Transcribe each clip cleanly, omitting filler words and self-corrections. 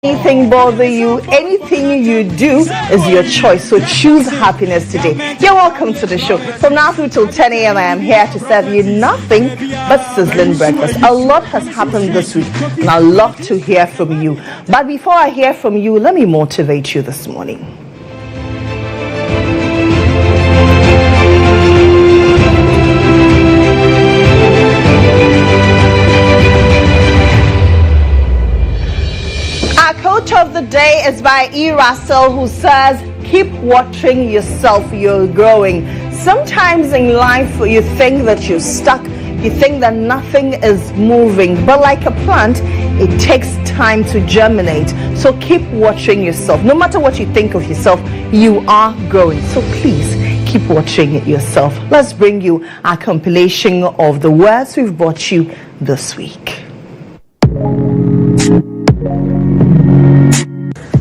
Anything bother you, anything you do is your choice. So choose happiness today. You're welcome to the show. From now through till 10 a.m. I am here to serve you nothing but sizzling breakfast. A lot has happened this week and I'd love to hear from you. But before I hear from you, let me motivate you this morning. Our quote of the day is by E. Russell, who says, keep watering yourself, you're growing. Sometimes in life you think that you're stuck, you think that nothing is moving, but like a plant, it takes time to germinate. So keep watering yourself. No matter what you think of yourself, you are growing. So please keep watching yourself. Let's bring you our compilation of the words we've brought you this week.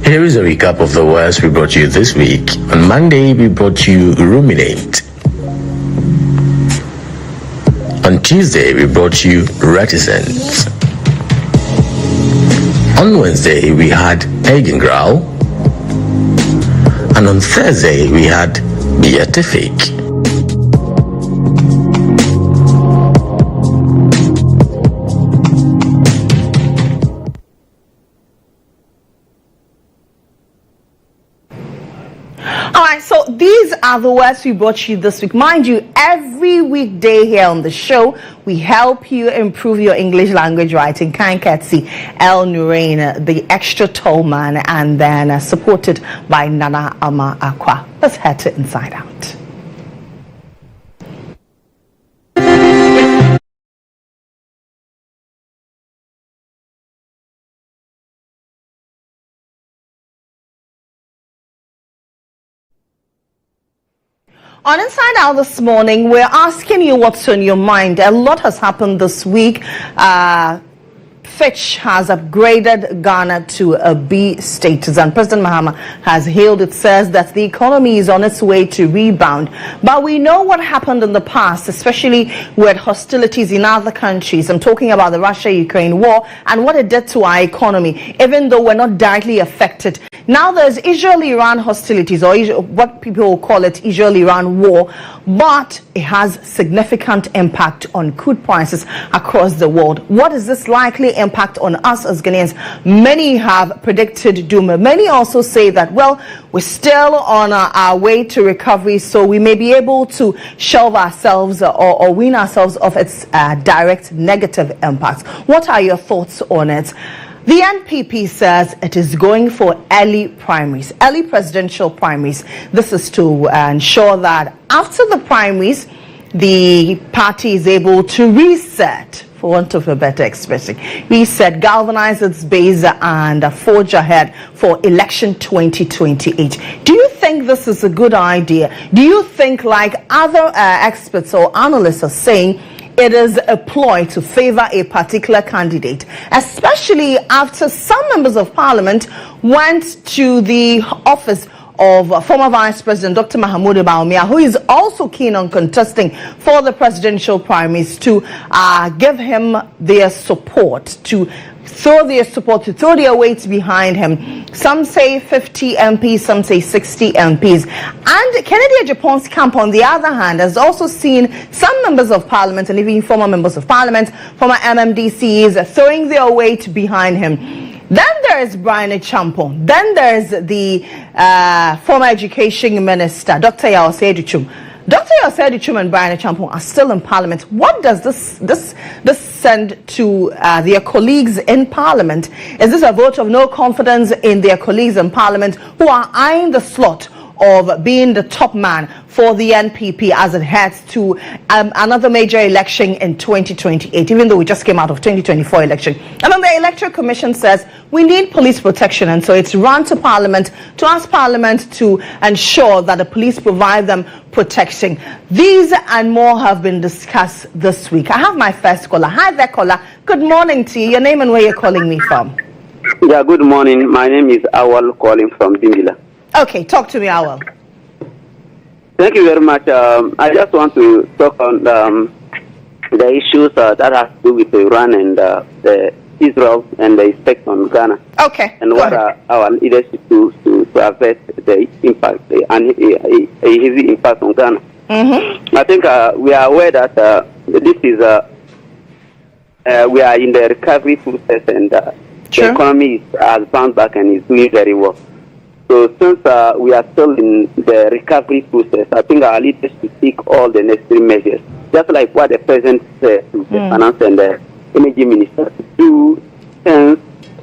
Here is a recap of the words we brought you this week. On Monday, we brought you ruminate. On Tuesday, we brought you reticent. On Wednesday, we had egg and growl. And on Thursday, we had beatific. So these are the words we brought you this week. Mind you, every weekday here on the show, we help you improve your English language writing. Kankatsi, El Nurain, the extra tall man, and then supported by Nana Ama Aqua. Let's head to Inside Out. On Inside Out this morning, we're asking you what's on your mind. A lot has happened this week. Fitch has upgraded Ghana to a B status, and President Mahama has hailed it, says that the economy is on its way to rebound. But we know what happened in the past, especially with hostilities in other countries. I'm talking about the Russia-Ukraine war and what it did to our economy, even though we're not directly affected. Now there's Israel-Iran hostilities, or what people call it Israel-Iran war, but it has significant impact on crude prices across the world. What is this likely impact on us as Ghanaians? Many have predicted doom. Many also say that, well, we're still on our way to recovery, so we may be able to shelve ourselves or wean ourselves off its direct negative impacts. What are your thoughts on it? The NPP says it is going for early primaries, early presidential primaries. This is to ensure that after the primaries, the party is able to reset, for want of a better expression, reset, galvanize its base and forge ahead for election 2028. Do you think this is a good idea? Do you think, like other experts or analysts are saying, it is a ploy to favor a particular candidate, especially after some members of parliament went to the office of former Vice President Dr. Mahmoud Bawumia, who is also keen on contesting for the presidential primaries, to give him their support, to throw their weight behind him. Some say 50 MPs, some say 60 MPs. And Kennedy Agyapong's camp, on the other hand, has also seen some members of parliament and even former members of parliament, former MMDCs, throwing their weight behind him. Then there is Brian Champong. Then there is the former education minister, Dr. Yaosei Duchum. Dr. Yaosei Duchum and Brian Champong are still in parliament. What does this send to their colleagues in parliament? Is this a vote of no confidence in their colleagues in parliament who are eyeing the slot of being the top man for the NPP as it heads to another major election in 2028, even though we just came out of 2024 election? And then the Electoral Commission says we need police protection, and so it's run to Parliament to ask Parliament to ensure that the police provide them protection. These and more have been discussed this week. I have my first caller. Hi there, caller. Good morning to you. Your name and where you're calling me from? Yeah, good morning. My name is Awal, calling from Dingila. Okay, talk to me, Awal. Thank you very much. I just want to talk on the issues that have to do with Iran and the Israel and the effect on Ghana. Okay. And what are our leaders to avert the impact, and a heavy impact on Ghana? Mm-hmm. I think we are aware that this is we are in the recovery process, and the economy has bounced back and is doing very well. So since we are still in the recovery process, I think our leaders should take all the necessary measures, just like what the president said to the finance and the energy minister, to do things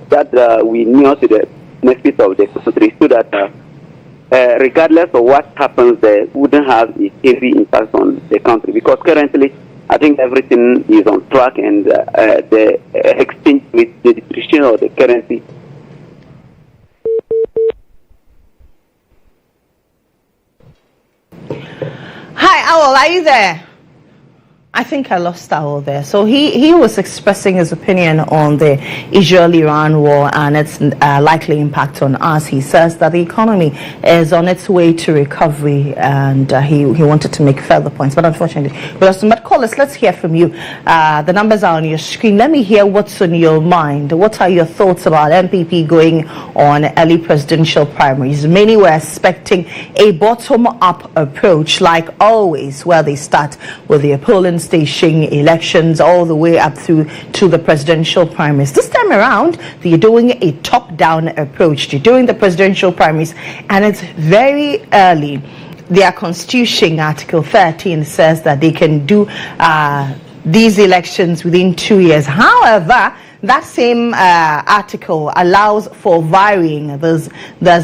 that we near to the benefit of the country, so that regardless of what happens, there wouldn't have a heavy impact on the country. Because currently, I think everything is on track, and the exchange with the depreciation of the currency. Hi, Owl, are you there? I think I lost Owl there. So he was expressing his opinion on the Israel-Iran war and its likely impact on us. He says that the economy is on its way to recovery, and he wanted to make further points, but unfortunately we lost him. But callers, let's hear from you. The numbers are on your screen. Let me hear what's on your mind. What are your thoughts about MPP going on early presidential primaries? Many were expecting a bottom-up approach, like always, where they start with the polling station elections all the way up through to the presidential primaries. This time around, they're doing a top-down approach. They're doing the presidential primaries, and it's very early. Their constitution, Article 13, says that they can do these elections within 2 years. However, that same article allows for varying. There's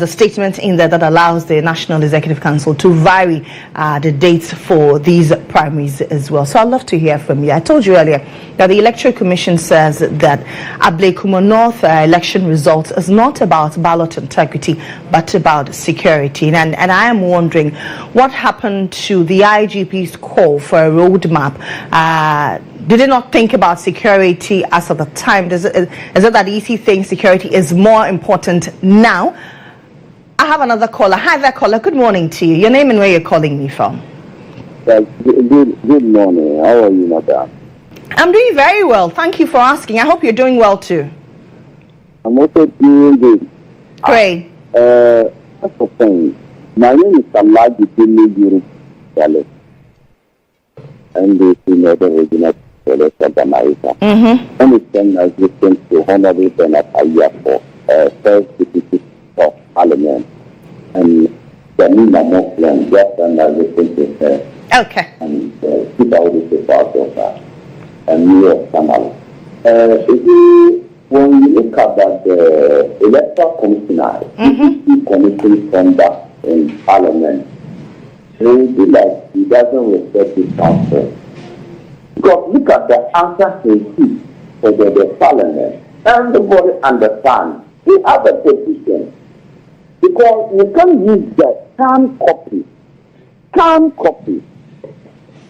a statement in there that allows the National Executive Council to vary the dates for these primaries as well. So I'd love to hear from you. I told you earlier that the Electoral Commission says that Ablekuma North election results is not about ballot integrity, but about security. And I am wondering what happened to the IGP's call for a roadmap. Did they not think about security as of the time? Is it that EC thinks security is more important now? I have another caller. Hi there, caller. Good morning to you. Your name and where you're calling me from? Good morning. How are you, madam? I'm doing very well. Thank you for asking. I hope you're doing well too. I'm also doing good. Great. That's the thing. My name is Salaji Dili Yuru, and the Senior Regional Organizer. And it's been assistant to Honorable Bernard Ayah for first deputy of Parliament, and Janina Muslim just an assistant to her. Okay. And keep out the part of that. And New York Canal. When you look at that, the electoral commissioner, the commission conduct in Parliament, it will be like he doesn't respect his council. Because look at the answer he gives for the Parliament. Everybody understands. We have a position. Because you can use the canned copy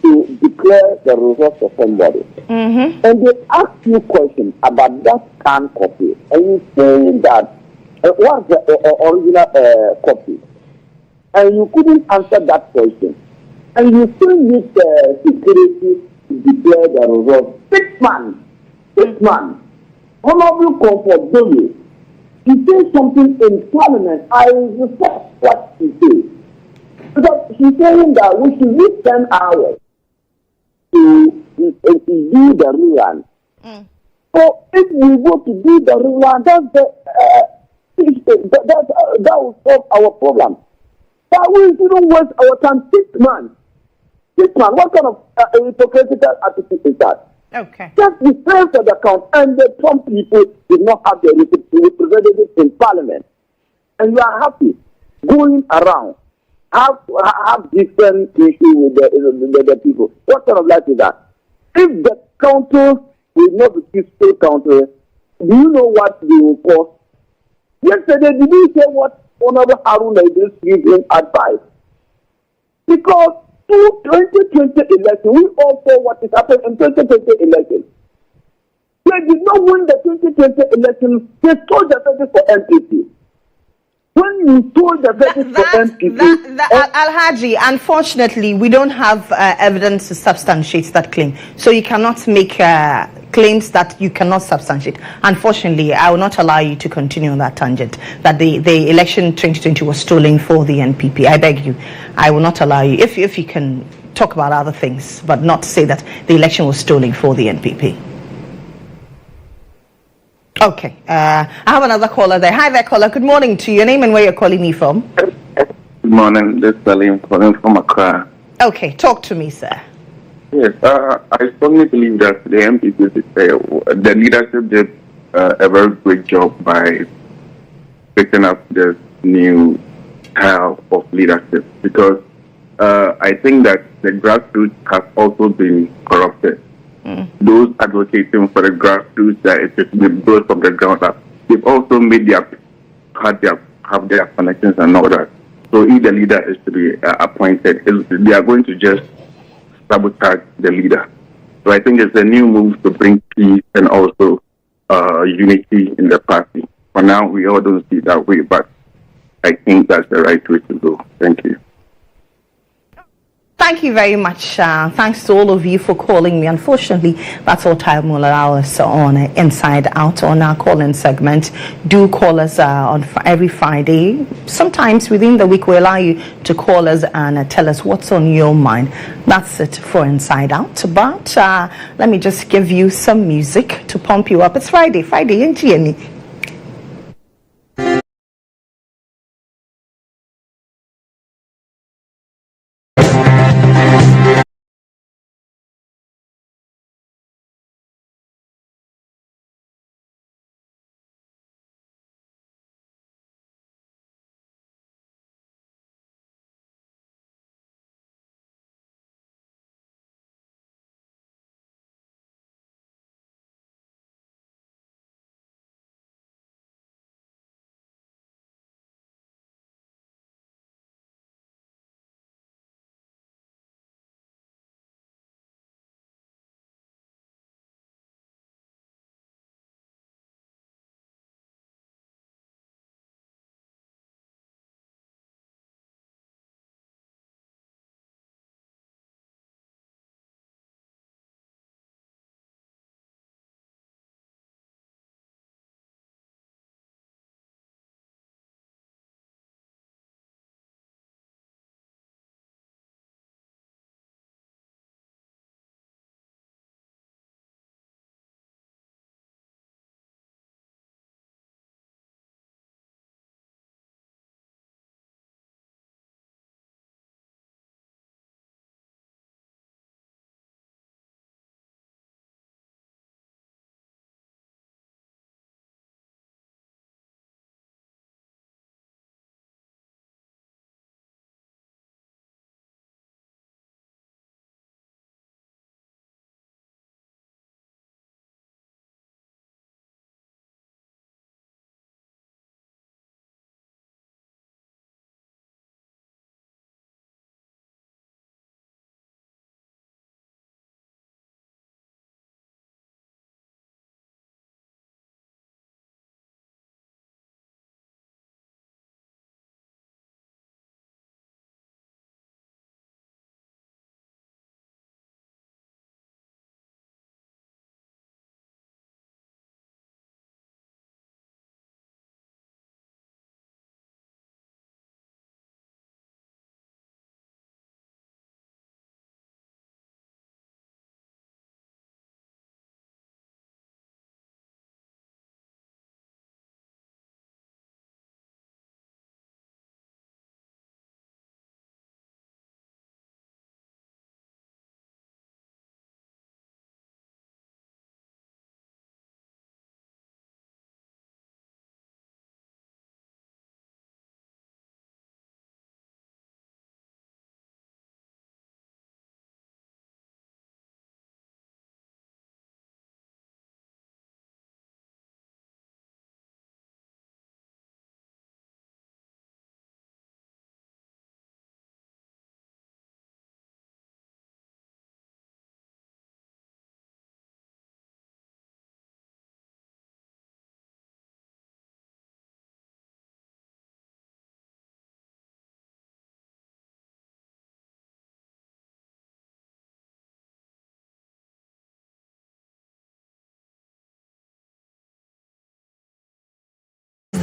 to declare the results of somebody. And they ask you questions about that canned copy. And you say that, what's the original copy? And you couldn't answer that question. And you still need security to declare the results. 6 months. Honorable Comfort Doyle, he said something in Parliament. I respect what he said. Because he's saying that we should use 10 hours to do the rerun. So if we go to do the rerun, that will solve our problem. But we shouldn't waste our time. 6 months. 6 months. What kind of hypocritical attitude is that? Okay. Just be fair for the count, and the Trump people did not have their representatives in Parliament, and you are happy going around have different issues with the people. What kind of life is that? If the council will not be peaceful council, do you know what they will cost? Yesterday, did you say what Honorable Haruna Idris gave him advice? Because 2020 election, we all saw what is happening in 2020 election. They did not win the 2020 election. They told the verdict for MPP. When you told the verdict for MPP... Al-Haji, unfortunately, we don't have evidence to substantiate that claim. So you cannot make claims that you cannot substantiate. Unfortunately, I will not allow you to continue on that tangent, that the election 2020 was stolen for the NPP. I beg you, I will not allow you. If you can talk about other things, but not say that the election was stolen for the NPP. Okay, I have another caller there. Hi there, caller. Good morning to you. Your name and where you're calling me from? Good morning. This is Salim calling from Accra. Okay, talk to me, sir. Yes, I strongly believe that the MPP, the leadership did a very great job by picking up this new style of leadership, because I think that the grassroots has also been corrupted. Those advocating for the grassroots that it should be built from the ground up, they've also have their connections and all that. So if the leader is to be appointed, they are going to just sabotage the leader. So I think it's a new move to bring peace and also unity in the party. For now, we all don't see it that way, but I think that's the right way to go. Thank you. Thank you very much. Thanks to all of you for calling me. Unfortunately, that's all time will allow us on Inside Out on our call-in segment. Do call us on every Friday. Sometimes within the week, we allow you to call us and tell us what's on your mind. That's it for Inside Out. But let me just give you some music to pump you up. It's Friday, in GHOne.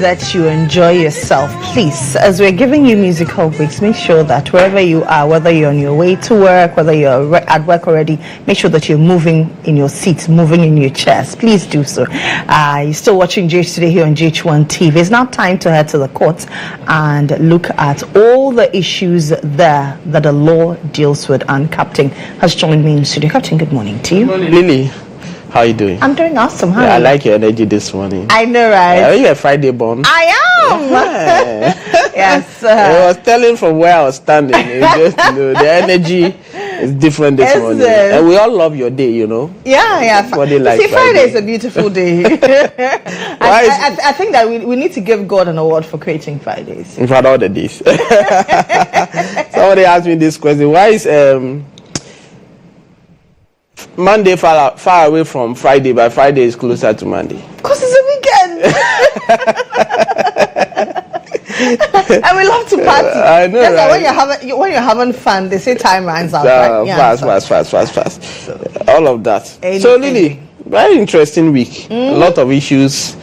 that you enjoy yourself. Please, as we're giving you musical breaks, make sure that wherever you are, whether you're on your way to work, whether you're at work already, make sure that you're moving in your seats, moving in your chairs. Please do so. You're still watching GH today here on GHOne TV. It's now time to head to the courts and look at all the issues there that the law deals with. And Captain has joined me in studio. Captain, good morning to you. Good morning, Lily. How are you doing? I'm doing awesome. How I like your energy this morning. I know, right? Are you a Friday born? I am. Yes. I was telling from where I was standing. Just, the energy is different this morning. And we all love your day, Yeah. Everybody likes See, Friday is a beautiful day. I think that we need to give God an award for creating Fridays. In fact, all the days. Somebody asked me this question. Why is Monday far away from Friday, but Friday is closer to Monday? Because it's a weekend. And we love to party. I know, right? When you're having fun, they say time runs out. Right? Fast. All of that. So, Lily, very interesting week. A lot of issues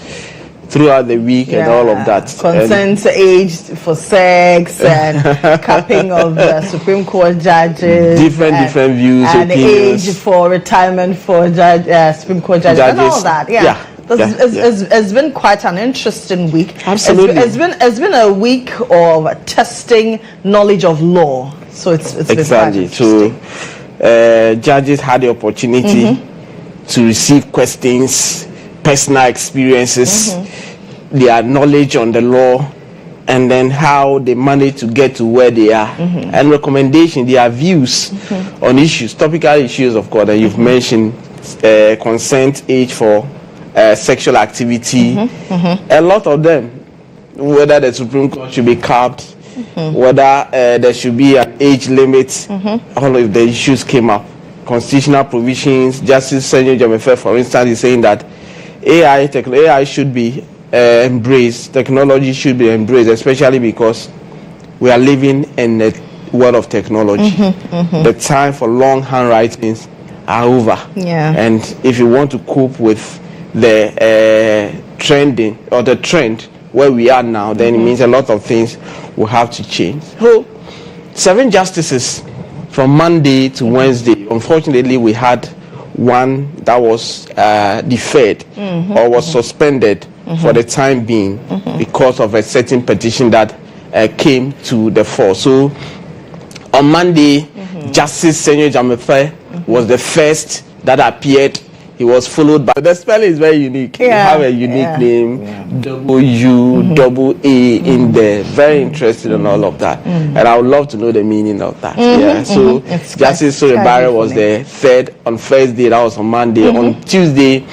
throughout the week and all of that. Consent age for sex and capping of Supreme Court judges. Different views, and opinions. Age for retirement for Supreme Court judges and all that. It's been quite an interesting week. Absolutely. It's been a week of testing knowledge of law. So it's exactly. So judges had the opportunity to receive questions, personal experiences, their knowledge on the law, and then how they managed to get to where they are, and recommendation, their views on issues, topical issues, of course, that you've mentioned, consent age for sexual activity, a lot of them, whether the Supreme Court should be capped, whether there should be an age limit, all of the issues came up. Constitutional provisions. Justice Senyo Jamefe, for instance, is saying that AI should be embraced, technology should be embraced, especially because we are living in a world of technology. The time for long handwritings are over. And if you want to cope with the trending or the trend where we are now, then it means a lot of things will have to change. So 7 justices from Monday to Wednesday. Unfortunately, we had one that was deferred or was suspended for the time being because of a certain petition that came to the fore. So on Monday, Justice Senyo Jamefe was the first that appeared. He was followed by, the spelling is very unique. You have a unique name, W, double A in there. Very interested in all of that. And I would love to know the meaning of that. So Justice Sorebare was the third on Thursday, that was on Monday. On Tuesday,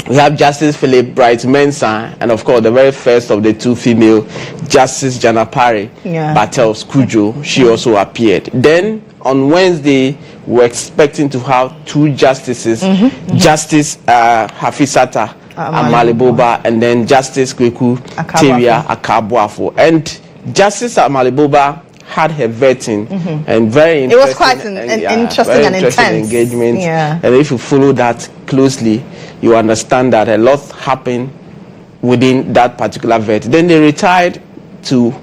we have Justice Philip Bright Mensah, and of course the very first of the 2 female, Justice Janapari Battles Kujo. She also appeared. Then on Wednesday, we're expecting to have 2 justices, Justice Hafisata Amaliboba, and then Justice Kweku Teria Akabuafo. And Justice Amaliboba had her vetting and very interesting. It was quite interesting and intense engagement. And if you follow that closely, you understand that a lot happened within that particular vet. Then they retired to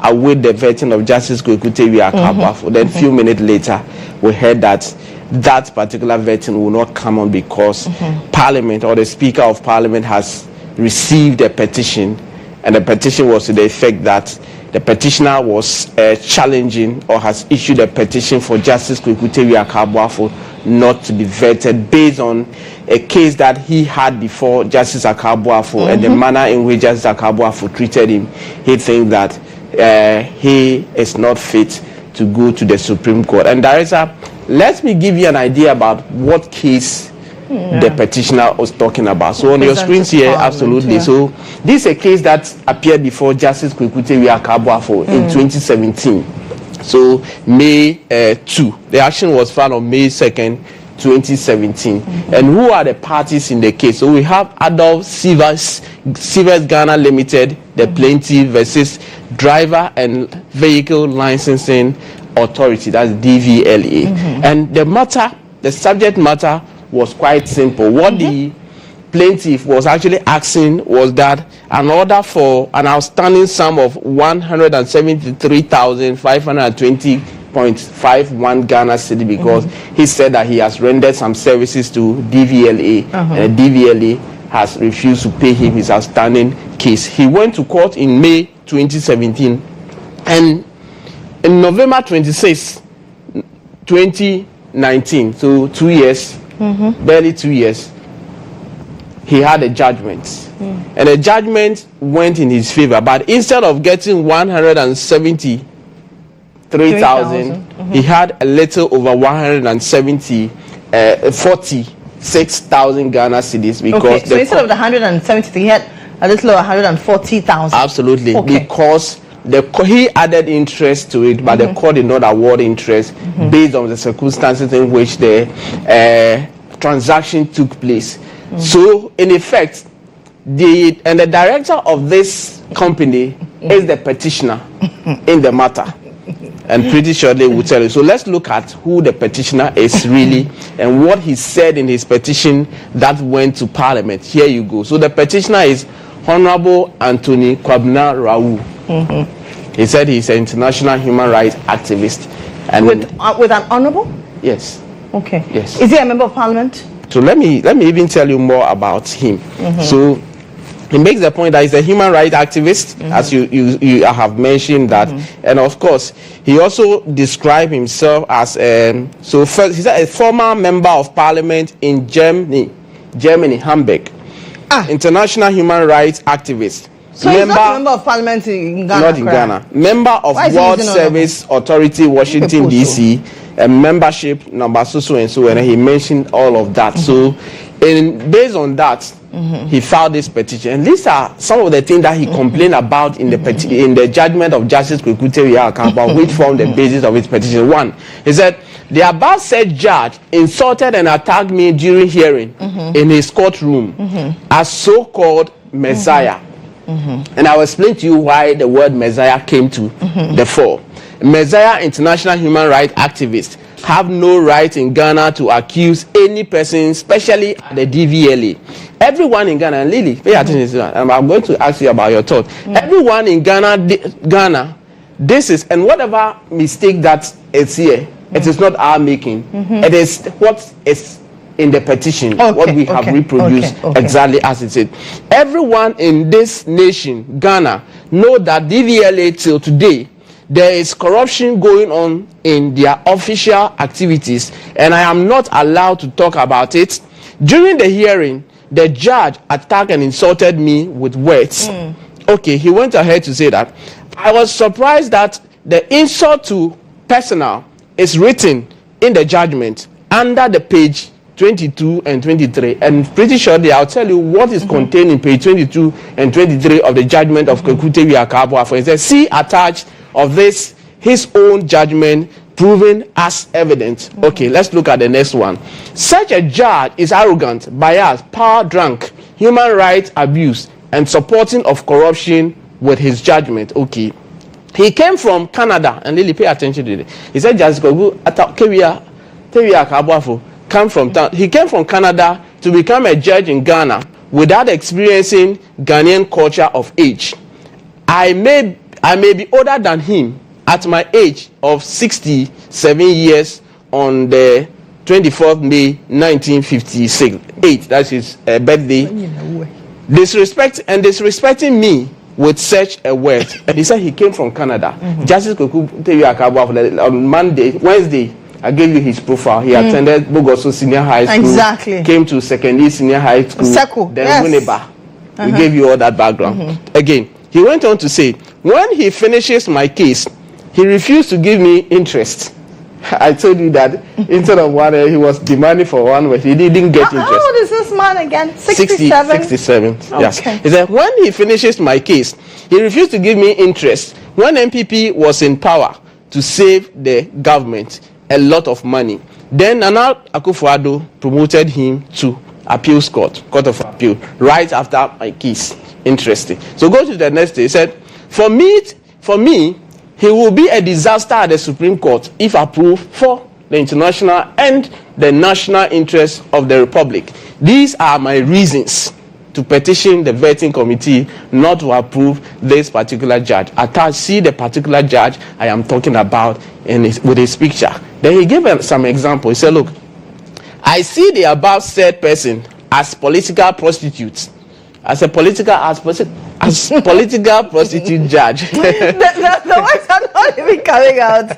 await the vetting of Justice Kweku Teria Akabuafo. Then a few minutes later, we heard that that particular vetting will not come on because Parliament or the Speaker of Parliament has received a petition, and the petition was to the effect that the petitioner was challenging or has issued a petition for Justice Kweku Teria Akabuafo not to be vetted based on a case that he had before Justice Akabuafo and the manner in which Justice Akabuafo treated him. He thinks that he is not fit to go to the Supreme Court. And Director, let me give you an idea about what case the petitioner was talking about. So on your screens here, absolutely. So this is a case that appeared before Justice Kweku Teria Akabuafo in 2017. So May 2. The action was filed on May 2nd, 2017. And who are the parties in the case? So we have Adolf Sivers Ghana Limited, the plaintiff, versus Driver and Vehicle Licensing Authority, that's DVLA. And the subject matter was quite simple. What the plaintiff was actually asking was that an order for an outstanding sum of 173,520.51 Ghana cedi because he said that he has rendered some services to DVLA, and DVLA has refused to pay him his outstanding case. He went to court in May 2017, and in November 26, 2019, so 2 years, barely 2 years, he had a judgment. And the judgment went in his favor, but instead of getting 173,000, he had a little over 46,000 Ghana cedis because so instead of the 170, he had a little over 140,000. Absolutely, because he added interest to it, but the court did not award interest based on the circumstances in which the transaction took place. So, in effect, the director of this company is the petitioner in the matter, and pretty sure they will tell you. So let's look at who the petitioner is really and what he said in his petition that went to Parliament. Here you go. So the petitioner is Honorable Anthony Kwabena Raoul. He said he's an international human rights activist. And with an honorable? Yes. Okay. Yes. Is he a member of Parliament? So let me even tell you more about him. So he makes the point that he's a human rights activist, as you have mentioned that, and of course he also described himself as first, he's a former member of Parliament in Germany, Hamburg, international human rights activist. So he's not a member of Parliament in Ghana? Not in Ghana. Member of World Service Authority, Washington, D.C., and membership number so and so, and he mentioned all of that. So, based on that, he filed this petition. And these are some of the things that he complained about in the judgment of Justice Kwekute about which formed the basis of his petition. One, he said, the above said judge insulted and attacked me during hearing in his courtroom as so-called Messiah. And I will explain to you why the word Messiah came to the fore. Messiah, international human rights activists, have no right in Ghana to accuse any person, especially the DVLA. Everyone in Ghana, and Lily, pay attention to that. I'm going to ask you about your thought. Everyone in Ghana, this is, and whatever mistake that is here, it is not our making. It is what is in the petition, what we have reproduced exactly as it is. Everyone in this nation, Ghana, know that DVLA till today, there is corruption going on in their official activities, and I am not allowed to talk about it. During the hearing, the judge attacked and insulted me with words. Okay, he went ahead to say that I was surprised that the insult to personal is written in the judgment under the page 22 and 23, and pretty sure I'll tell you what is contained in page 22 and 23 of the judgment of Kwekute Wiakabwa. For instance, see attached of this his own judgment proven as evidence. Okay, let's look at the next one. Such a judge is arrogant, biased, power drunk, human rights abuse, and supporting of corruption with his judgment. Okay, he came from Canada, and Lily, pay attention to it. He said, he came from Canada to become a judge in Ghana without experiencing Ghanaian culture of age. I may be older than him at my age of 67 years on the 24th May 1958. That's his birthday. Disrespecting me with such a word. He said he came from Canada. Justice Kwekute on Wednesday, I gave you his profile. He attended Bogoso Senior High School. Exactly. Came to secondary senior high school. Then Winneba. We gave you all that background. Again, he went on to say, when he finishes my case, he refused to give me interest. I told you that instead of one, he was demanding for one, but he didn't get interest. How old is this man again? 67? 67, yes. Okay. He said, when he finishes my case, he refused to give me interest. When MPP was in power to save the government a lot of money, then Nana Akufo-Addo promoted him to appeals court of appeal, right after my case. Interesting. So go to the next day. He said, for me, he will be a disaster at the Supreme Court if approved for the international and the national interests of the Republic. These are my reasons. to petition the vetting committee not to approve this particular judge. Attached, see the particular judge I am talking about with his picture. Then he gave some example. He said, look, I see the above said person as political prostitutes. As a political prostitute judge. the words are not even coming out.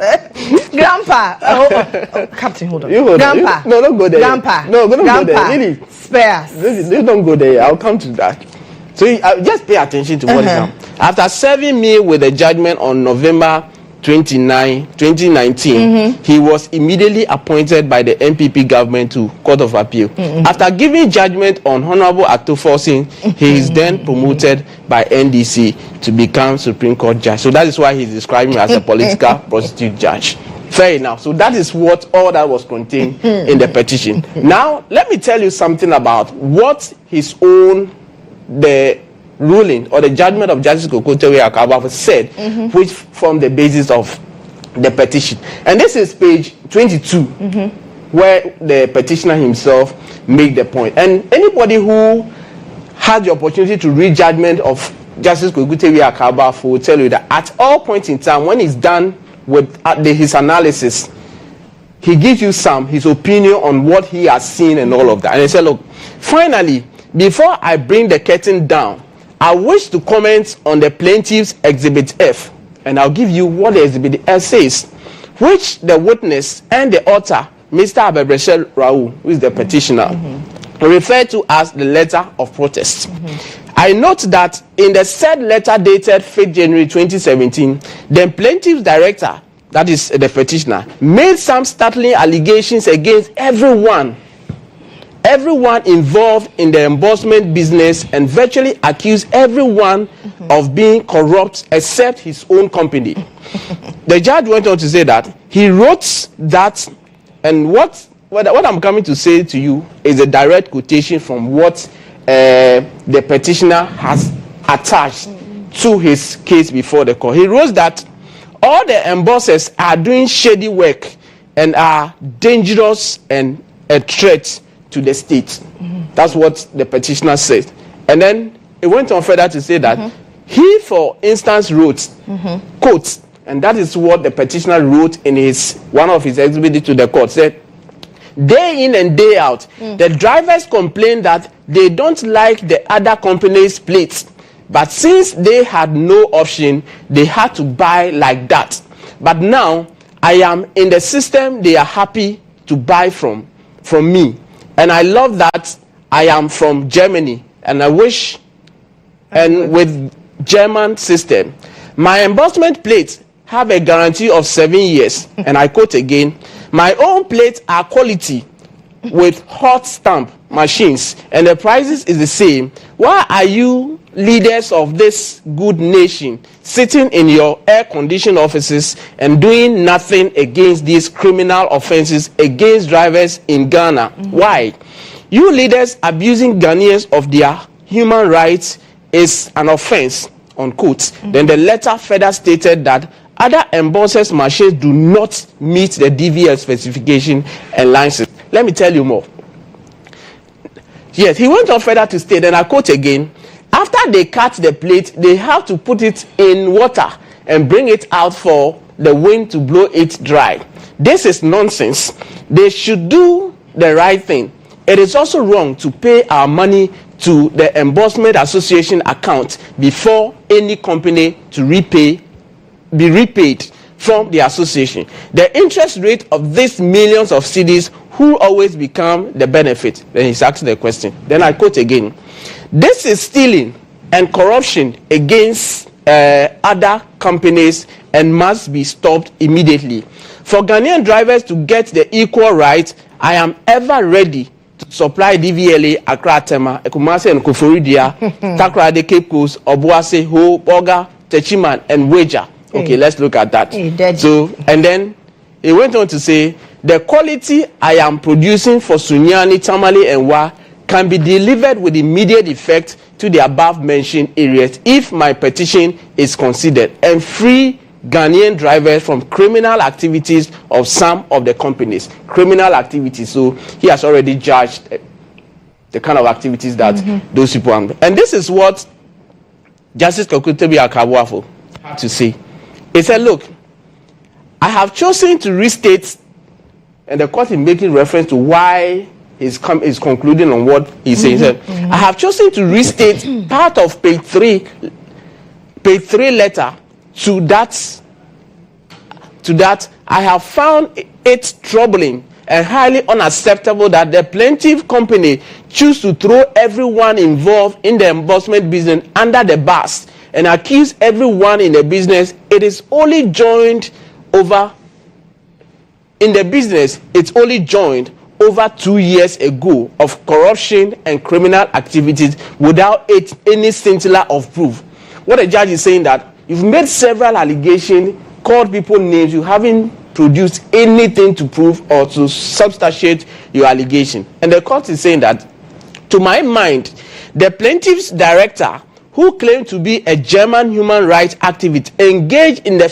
Grandpa. Captain, hold on. Grandpa. No, don't go there. Grandpa. No, don't Grandpa. go there. Really. Spare. You don't go there. I'll come to that. So just pay attention to what is happening. After serving me with a judgment on November 29, 2019, he was immediately appointed by the MPP government to Court of Appeal. After giving judgment on Honorable Acto-Forcing, he is then promoted by NDC to become Supreme Court judge. So that is why he's describing as a political prostitute judge. Fair enough. So that is what all that was contained in the petition. Now, let me tell you something about what his own, the ruling or the judgment of Justice Kokotewe Akaba said, which formed the basis of the petition. And this is page 22, where the petitioner himself made the point. And anybody who had the opportunity to read judgment of Justice Kokotewe Akaba will tell you that at all points in time, when he's done with his analysis, he gives you his opinion on what he has seen and all of that. And he said, look, finally, before I bring the curtain down, I wish to comment on the plaintiff's Exhibit F, and I'll give you what the Exhibit F says, which the witness and the author, Mr. Abebreshe Raoul, who is the petitioner, referred to as the letter of protest. I note that in the said letter dated 5th January 2017, the plaintiff's director, that is the petitioner, made some startling allegations against everyone involved in the embossment business and virtually accused everyone of being corrupt except his own company. The judge went on to say that he wrote that, and what I'm coming to say to you is a direct quotation from what the petitioner has attached to his case before the court. He wrote that all the embossers are doing shady work and are dangerous and a threat to the state. That's what the petitioner said. And then it went on further to say that he, for instance, wrote, quote, and that is what the petitioner wrote in one of his exhibits to the court, said, day in and day out, the drivers complain that they don't like the other company's plates, but since they had no option, they had to buy like that. But now I am in the system they are happy to buy from me. And I love that I am from Germany, and I wish, and with German system, my embossment plates have a guarantee of 7 years. And I quote again, my own plates are quality with hot stamp machines, and the prices is the same. Why are you leaders of this good nation sitting in your air-conditioned offices and doing nothing against these criminal offenses against drivers in Ghana? Why? You leaders abusing Ghanaians of their human rights is an offense, unquote. Then the letter further stated that other embossers' machines do not meet the DVL specification and license. Let me tell you more. Yes, he went on further to state, and I quote again, after they cut the plate, they have to put it in water and bring it out for the wind to blow it dry. This is nonsense. They should do the right thing. It is also wrong to pay our money to the Embossment Association account before any company to be repaid from the association. The interest rate of these millions of cedis who always become the benefit. Then he's asking the question. Then I quote again. This is stealing and corruption against other companies and must be stopped immediately. For Ghanaian drivers to get the equal right, I am ever ready to supply DVLA, Accra Tema, Ekumase and Koforidia, Takrade, Cape Coast, Obuase, Ho, Boga, Techiman, and Wager. Okay, let's look at that. So, and then he went on to say, the quality I am producing for Sunyani, Tamale, and Wa can be delivered with immediate effect to the above mentioned areas if my petition is considered, and free Ghanaian drivers from criminal activities of some of the companies. Criminal activities. So he has already judged the kind of activities that those people are. And this is what Justice Kokutebi Akabuafo had to say. He said, look, I have chosen to restate, and the court is making reference to why he's concluding on what he's saying. He said, I have chosen to restate part of page 3 letter to that. I have found it troubling and highly unacceptable that the plaintiff company choose to throw everyone involved in the embossment business under the bus and accuse everyone in the business. It is only joined over in the business. It's only joined over 2 years ago of corruption and criminal activities without any scintilla of proof. What the judge is saying that you've made several allegations, called people names, you haven't produced anything to prove or to substantiate your allegation. And the court is saying that, to my mind, the plaintiff's director, who claimed to be a German human rights activist, engaged in a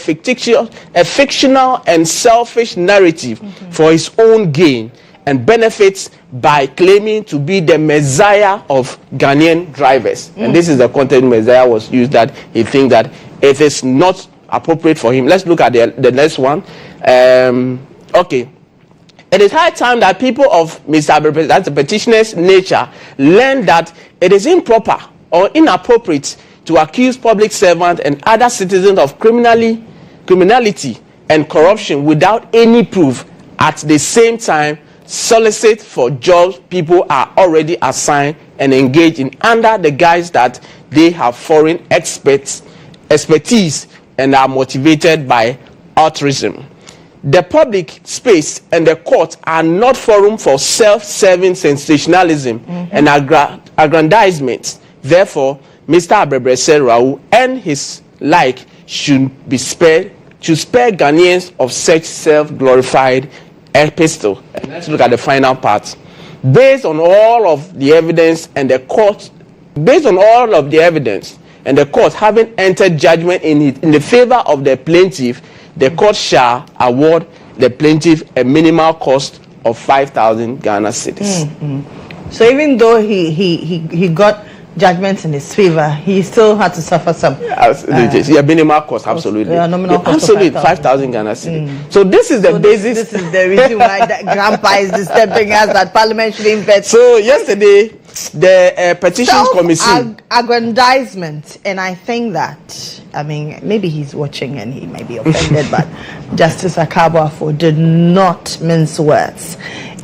fictional and selfish narrative for his own gain and benefits by claiming to be the messiah of Ghanaian drivers. And this is the content messiah was used, that he thinks that it is not appropriate for him. Let's look at the next one. Okay. It is high time that people of Mr. Abrebe, that's the petitioner's nature, learn that it is improper or inappropriate to accuse public servants and other citizens of criminality and corruption without any proof. At the same time, solicit for jobs people are already assigned and engaged in under the guise that they have foreign expertise and are motivated by altruism. The public space and the court are not forum for self-serving sensationalism and aggrandizement. Therefore, Mr. Abrebe Raoul and his like should spare Ghanaians of such self-glorified epistle. And let's look at the final part. Based on all of the evidence and the court having entered judgment in the favor of the plaintiff, the court shall award the plaintiff a minimal cost of 5,000 Ghana cedis. So even though he got judgments in his favor, he still had to suffer some. Minimal cost, absolutely. Nominal cost, absolutely, 5,000 Ghana cedis. So this is the basis. This is the reason why that Grandpa is disturbing us that Parliament should invest. So yesterday, the petitions committee aggrandizement, and I think that, I mean, maybe he's watching and he may be offended, but Justice Akabuafo did not mince words.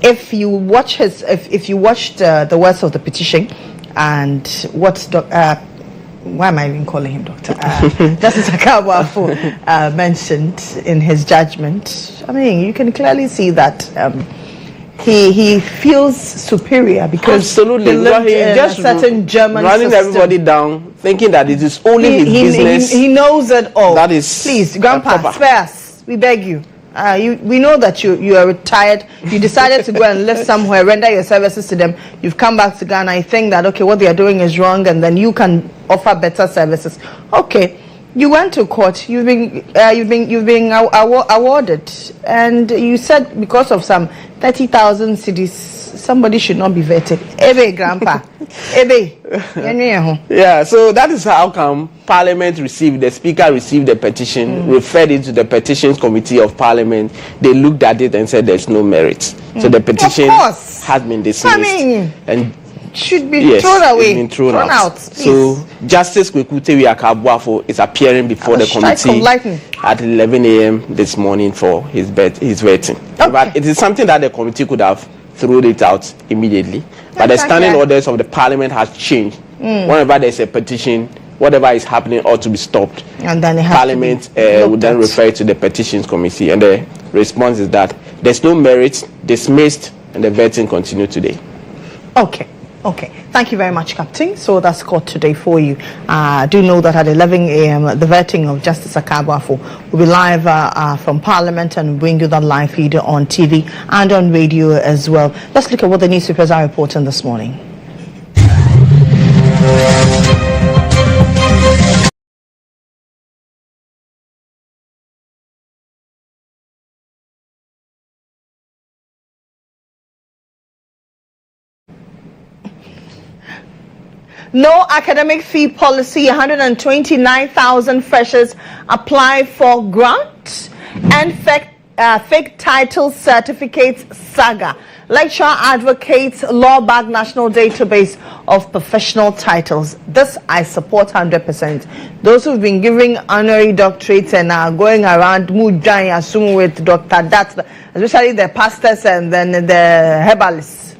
If you watch if you watched the words of the petition and what why am I even calling him doctor? Justice Akabuafo mentioned in his judgment, I mean, you can clearly see that he feels superior because absolutely he lived in a certain German running system. everybody down, thinking that it is only his business. He knows it all. That is, please, Grandpa, spare us. We beg you. We know that you are retired. You decided to go and live somewhere, render your services to them. You've come back to Ghana. I think that okay, what they are doing is wrong, and then you can offer better services. Okay, you went to court. You've been awarded, and you said because of some 30,000 cedis, somebody should not be vetted. Ebe, Grandpa. Ebe. Yeah, so that is how come Parliament received, the Speaker received the petition, referred it to the Petitions Committee of Parliament. They looked at it and said there's no merit. So the petition has been dismissed. I mean, and should be thrown away. It's been thrown out. Please. So Justice Kokutebi Akabuafo is appearing before the committee at 11 a.m. this morning for his vetting. Okay. But it is something that the committee could have thrown it out immediately. But the standing orders of the Parliament has changed. Whenever there's a petition, whatever is happening ought to be stopped. And then Parliament would then refer to the Petitions Committee, and the response is that there's no merit, dismissed, and the vetting continued today. Okay. Thank you very much, Captain. So that's court today for you. Do know that at 11 a.m. the vetting of Justice Akabuafo will be live from Parliament and bring you that live feed on TV and on radio as well. Let's look at what the newspapers are reporting this morning. No academic fee policy, 129,000 freshers apply for grants, and fake title certificates saga. Lecturer advocates law back national database of professional titles. This I support 100%. Those who've been giving honorary doctorates and are going around Mujai assume with Dr. Dat, especially the pastors and then the herbalists.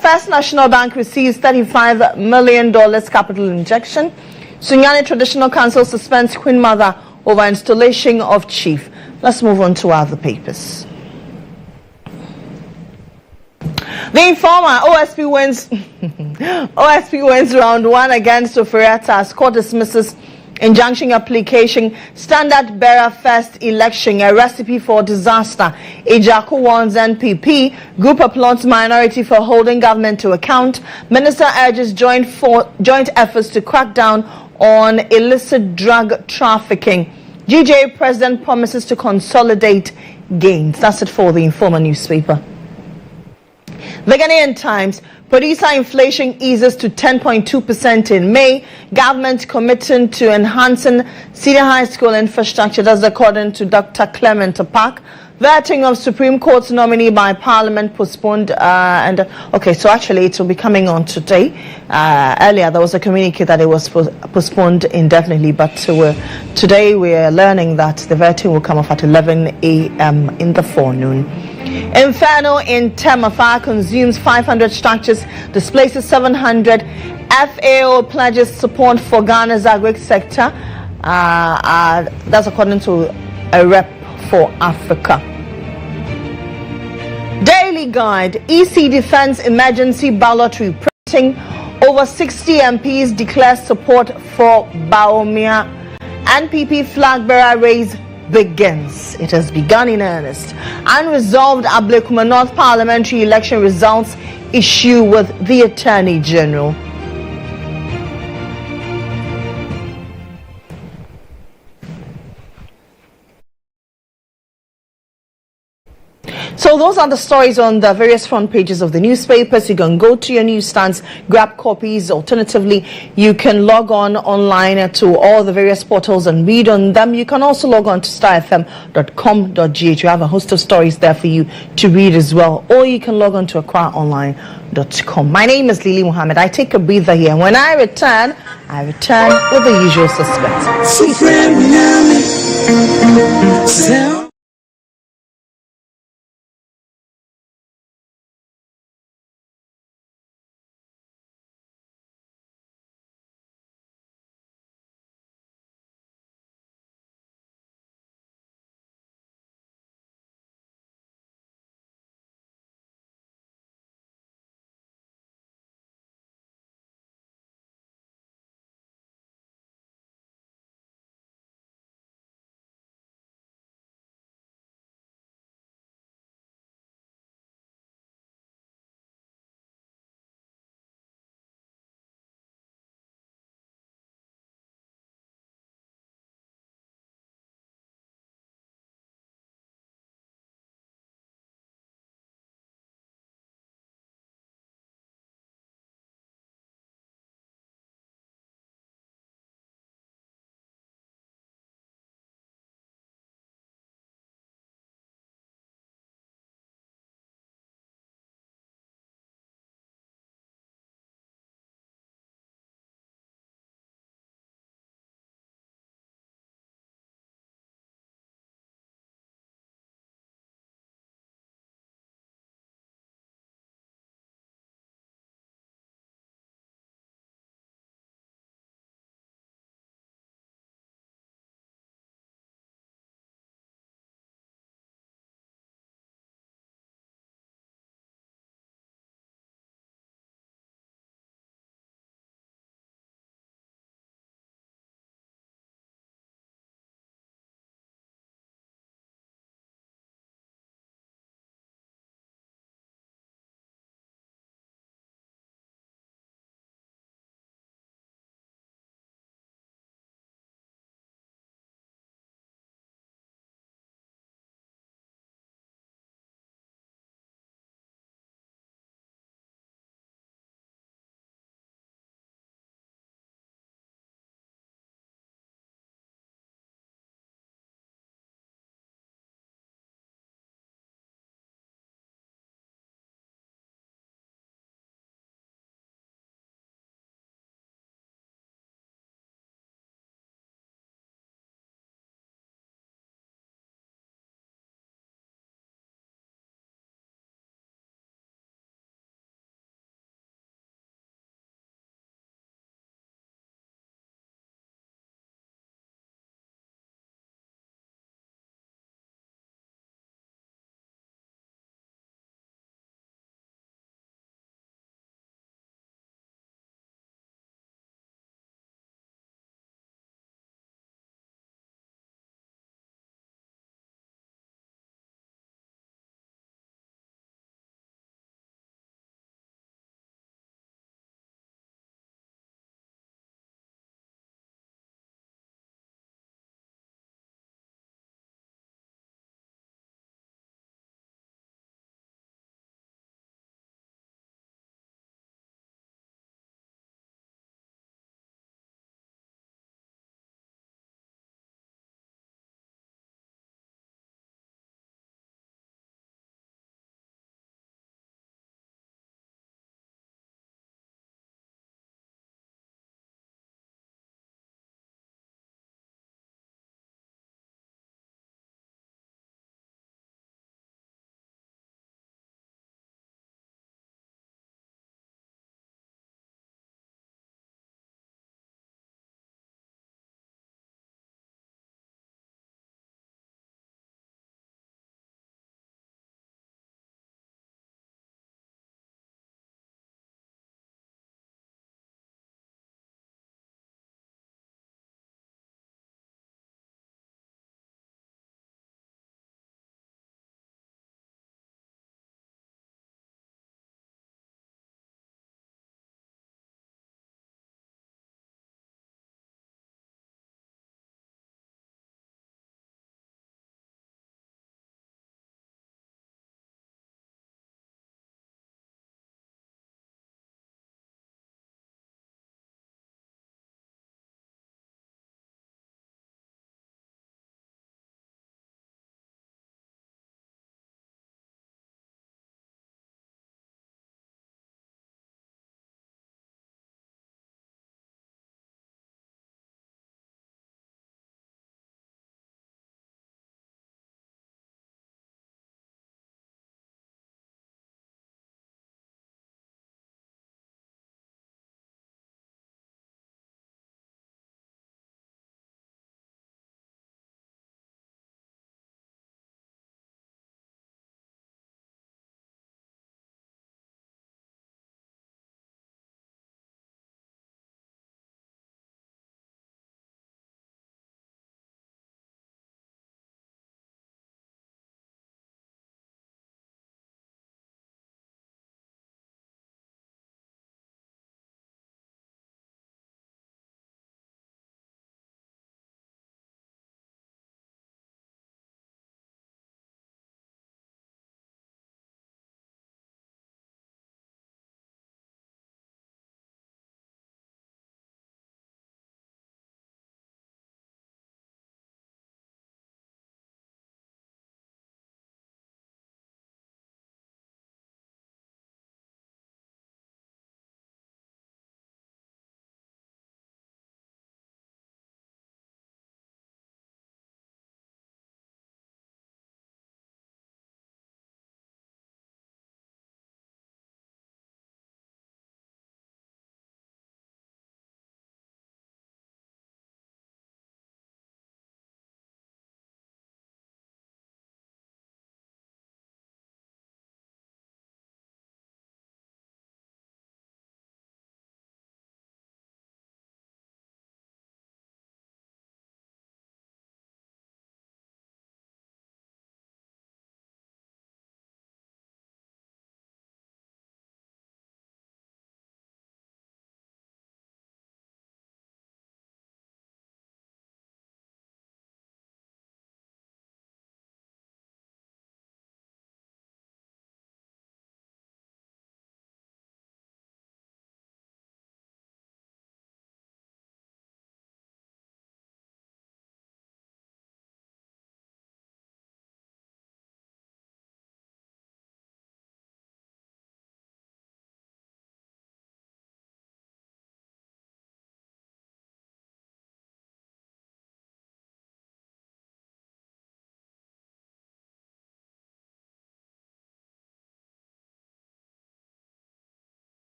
First National Bank receives $35 million capital injection. Sunyani Traditional Council suspends Queen Mother over installation of chief. Let's move on to other papers. The Informer, OSP wins round 1 against Oferiata as court dismisses injunction application. Standard bearer first election, a recipe for disaster. GHOne's NPP group applauds minority for holding government to account. Minister urges joint efforts to crack down on illicit drug trafficking. GJ president promises to consolidate gains. That's it for the Informer newspaper. The Ghanaian Times, producer inflation eases to 10.2% in May. Government committing to enhancing senior high school infrastructure. That's according to Dr. Clement Apak. Vetting of Supreme Court's nominee by Parliament postponed. So actually it will be coming on today. Earlier there was a communique that it was postponed indefinitely, but today we are learning that the vetting will come off at 11 a.m. in the forenoon. Inferno in Temafa consumes 500 structures, displaces 700. FAO pledges support for Ghana's agri sector. That's according to a rep for Africa. Daily Guide, EC defends emergency ballot reprinting. Over 60 MPs declare support for Baumia. NPP flag bearer raise begins. It has begun in earnest. Unresolved Ablekuma North parliamentary election results issue with the Attorney General. So those are the stories on the various front pages of the newspapers. You can go to your newsstands, grab copies. Alternatively, you can log on online to all the various portals and read on them. You can also log on to starfm.com.gh. We have a host of stories there for you to read as well. Or you can log on to aquaonline.com. My name is Lily Mohammed. I take a breather here. When I return with the usual suspects.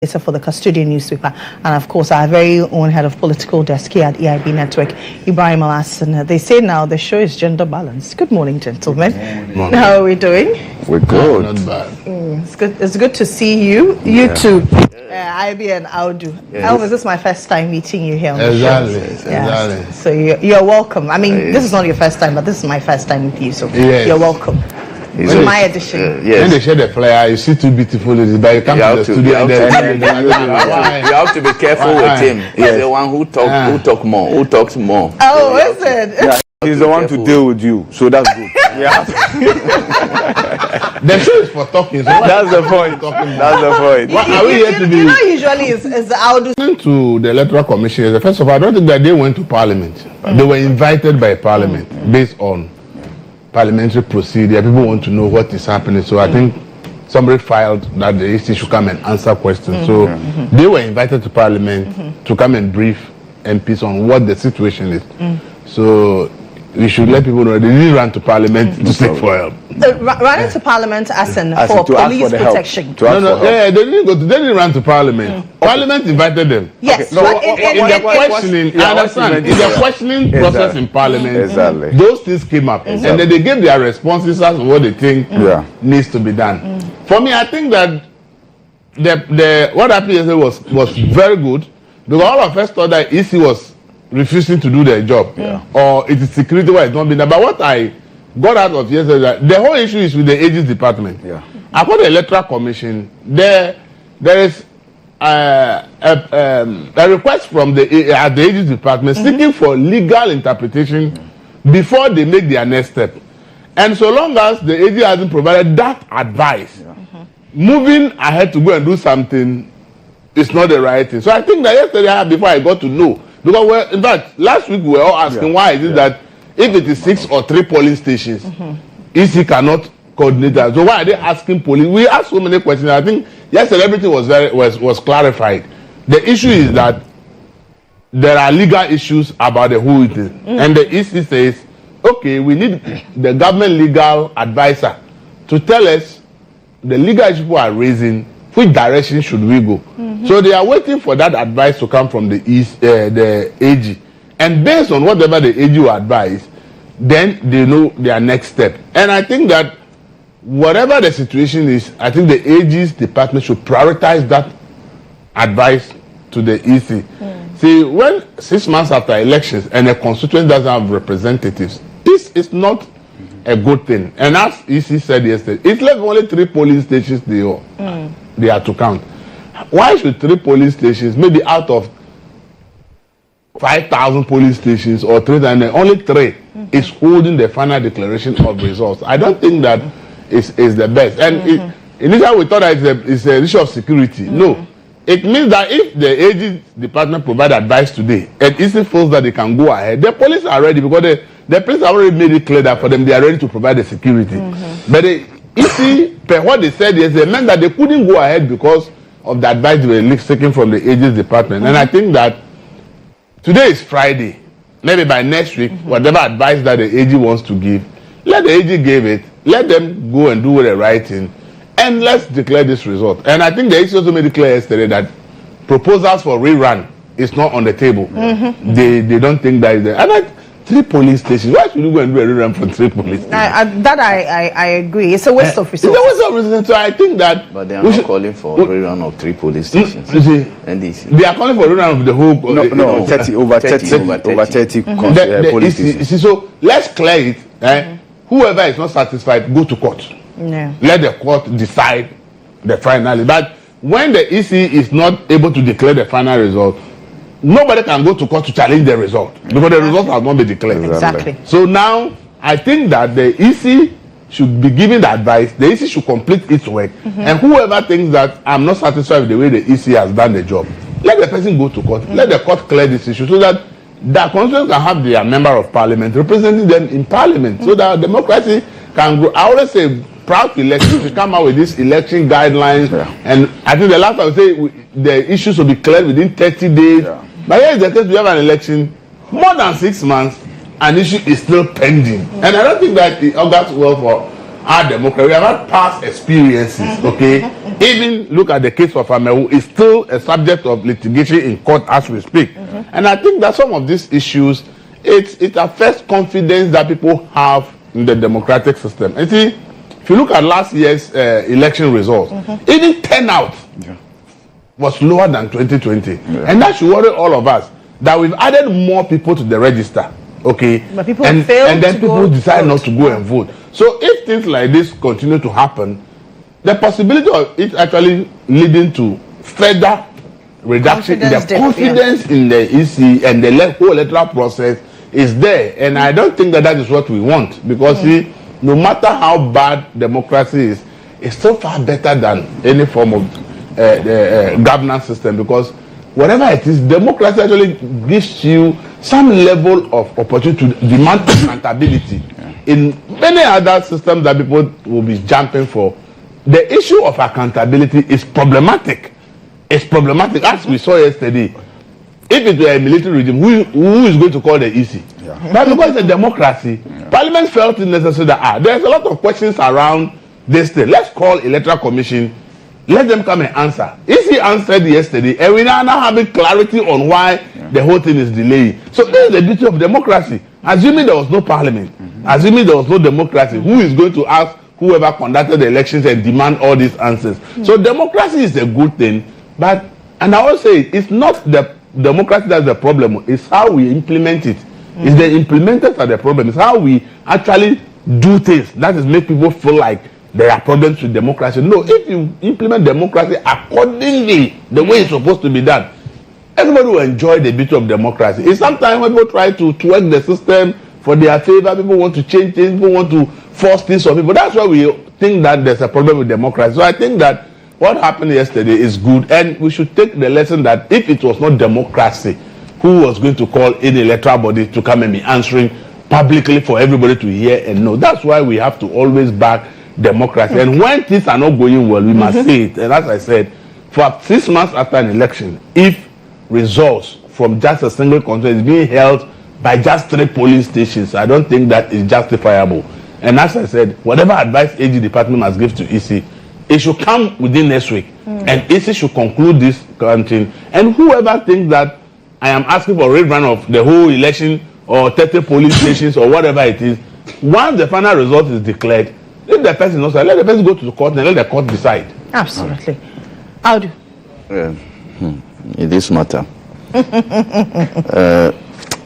for the custodian newspaper, and of course our very own head of political desk here at EIB Network, Ibrahim Alassan. They say now the show is gender balanced. Good morning, gentlemen. Good morning. How are we doing? We're good. Not bad. It's good. It's good to see you. You too. IB and Audu. Yes. This is my first time meeting you here on the show. Exactly. So you're welcome. I mean, this is not your first time, but this is my first time with you. So you're welcome. To my edition. When they share the flyer, you see two beautiful ladies, but you come to the studio and you have to be careful with him. He's the one who talks more. Oh, is it? Yeah, he's the one to deal with you, so that's good. The show is for talking. So that's the point. That's the point. What are we here to do? Usually is the Audu. To the Electoral Commission, first of all, I don't think that they went to Parliament. They were invited by Parliament based on parliamentary procedure. People want to know what is happening, so I think somebody filed that the EC should come and answer questions. So they were invited to Parliament to come and brief MPs on what the situation is. So we should let people know they didn't run to Parliament to seek for help. Running to Parliament as for police protection. They didn't run to Parliament. Parliament invited them. Yes. So in the questioning process in Parliament, those things came up, and then they gave their responses as to what they think needs to be done. For me, I think that what happened yesterday was very good, because all of us thought that EC was refusing to do their job, or it is security why it's not being done. But what I got out of yesterday, that the whole issue is with the Ages Department. According to the Electoral Commission, there is a request from the Ages Department seeking for legal interpretation before they make their next step. And so long as the AG hasn't provided that advice, moving ahead to go and do something is not the right thing. So I think that yesterday, before I got to know, because in fact, last week we were all asking why is it that if it is 6 or 3 polling stations, EC cannot coordinate that. So why are they asking police? We asked so many questions. I think yesterday everything was clarified. The issue is that there are legal issues about the who it is, and the EC says, okay, we need the government legal advisor to tell us the legal issues people are raising, which direction should we go. So they are waiting for that advice to come from the AG. And based on whatever the AG will advise, then they know their next step. And I think that whatever the situation is, I think the AG's department should prioritize that advice to the EC. See, when 6 months after elections and a constituent doesn't have representatives, this is not a good thing. And as EC said yesterday, it's left only 3 polling stations they are to count. Why should 3 polling stations, maybe out of 5,000 polling stations or 3,000, only 3 is holding the final declaration of results? I don't think that is the best. And initially we thought that it's an issue of security. No. It means that if the AG department provide advice today and EC feels that they can go ahead, the police are ready, because the police have already made it clear that for them they are ready to provide the security. But the EC, per what they said yesterday, meant that they couldn't go ahead because of the advice they were seeking from the AG department. And I think that today is Friday. Maybe by next week, whatever advice that the AG wants to give, let the AG give it. Let them go and do the right thing. And let's declare this result. And I think the AG also made it clear yesterday that proposals for rerun is not on the table. They don't think that is there. And 3 police stations. Why should you go and do a rerun for 3 police stations? I agree. It's a waste of resources. It's a waste of resources. So I think that. But they are not calling for rerun of 3 police stations. They are calling for rerun of the whole. No, 30 over 30 police stations. So let's clear it. Whoever is not satisfied, go to court. Let the court decide the final. But when the EC is not able to declare the final result, nobody can go to court to challenge the result, because the result has not been declared. Exactly. So now I think that the EC should be giving the advice. The EC should complete its work, and whoever thinks that I'm not satisfied with the way the EC has done the job, let the person go to court. Let the court clear this issue so that the constituents can have their member of parliament representing them in parliament, so that democracy can grow. I always say, proud to elections, we come out with these election guidelines, and I think the last time I say the issues will be cleared within 30 days. But here is the case: we have an election more than 6 months, an issue is still pending, and I don't think that it augurs well our democracy. We have had past experiences, okay? Even look at the case of Amewu, it's still a subject of litigation in court as we speak. And I think that some of these issues, it affects confidence that people have in the democratic system. And see, if you look at last year's election results, even turnout was lower than 2020. And that should worry all of us, that we've added more people to the register. Okay, but people and then people decide not to go and vote. So if things like this continue to happen, the possibility of it actually leading to further reduction in the confidence in the EC and the whole electoral process is there. And I don't think that is what we want, because see, no matter how bad democracy is, it's still far better than any form of governance system, because whatever it is, democracy actually gives you some level of opportunity to demand accountability. In many other systems that people will be jumping for, the issue of accountability is problematic. It's problematic, as we saw yesterday. If it were a military regime, who is going to call the EC? But because it's a democracy, Parliament felt it necessary that there's a lot of questions around this thing. Let's call Electoral Commission. Let them come and answer. EC answered yesterday, and we now having clarity on why the whole thing is delayed. So this is the beauty of democracy. Assuming there was no parliament, assuming there was no democracy, who is going to ask whoever conducted the elections and demand all these answers? So democracy is a good thing, but, and I always say, it's not the democracy that's the problem, it's how we implement it. It's the implementers that are the problem. It's how we actually do things that is make people feel like there are problems with democracy. No, if you implement democracy accordingly, the way it's supposed to be done, everybody will enjoy the beauty of democracy. It's sometimes when people try to twerk the system for their favor, people want to change things, people want to force things on people. That's why we think that there's a problem with democracy. So I think that what happened yesterday is good, and we should take the lesson that if it was not democracy, who was going to call any electoral body to come and be answering publicly for everybody to hear and know? That's why we have to always back democracy. And when things are not going well, we must say it. And as I said, for 6 months after an election, if results from just a single contest is being held by just 3 polling stations, I don't think that is justifiable. And as I said, whatever advice AG department must give to EC, it should come within next week. And EC should conclude this campaign. And whoever thinks that I am asking for a rerun of the whole election or 30 polling stations or whatever it is, once the final result is declared, if the person knows, let the person go to the court and let the court decide. Absolutely. Audu. In this matter,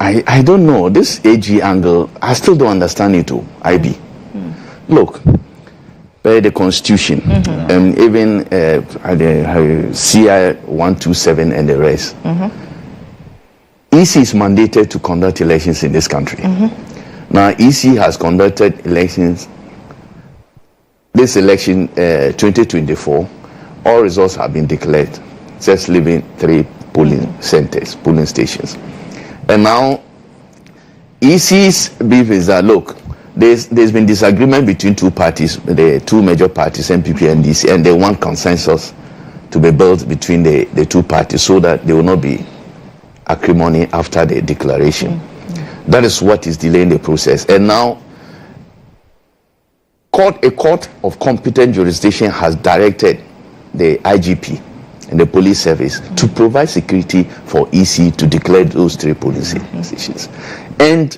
I don't know. This AG angle, I still don't understand it too, IB. Look, the Constitution, and even CI 127 and the rest, EC is mandated to conduct elections in this country. Now, EC has conducted elections. This election, 2024, all results have been declared, just leaving 3 polling centers, polling stations. And now, EC's beef is that, look, there's been disagreement between 2 parties, the 2 major parties, MPP and DC, and they want consensus to be built between the 2 parties so that there will not be acrimony after the declaration. That is what is delaying the process. And now, a court of competent jurisdiction has directed the IGP and the police service to provide security for EC to declare those 3 polling stations. And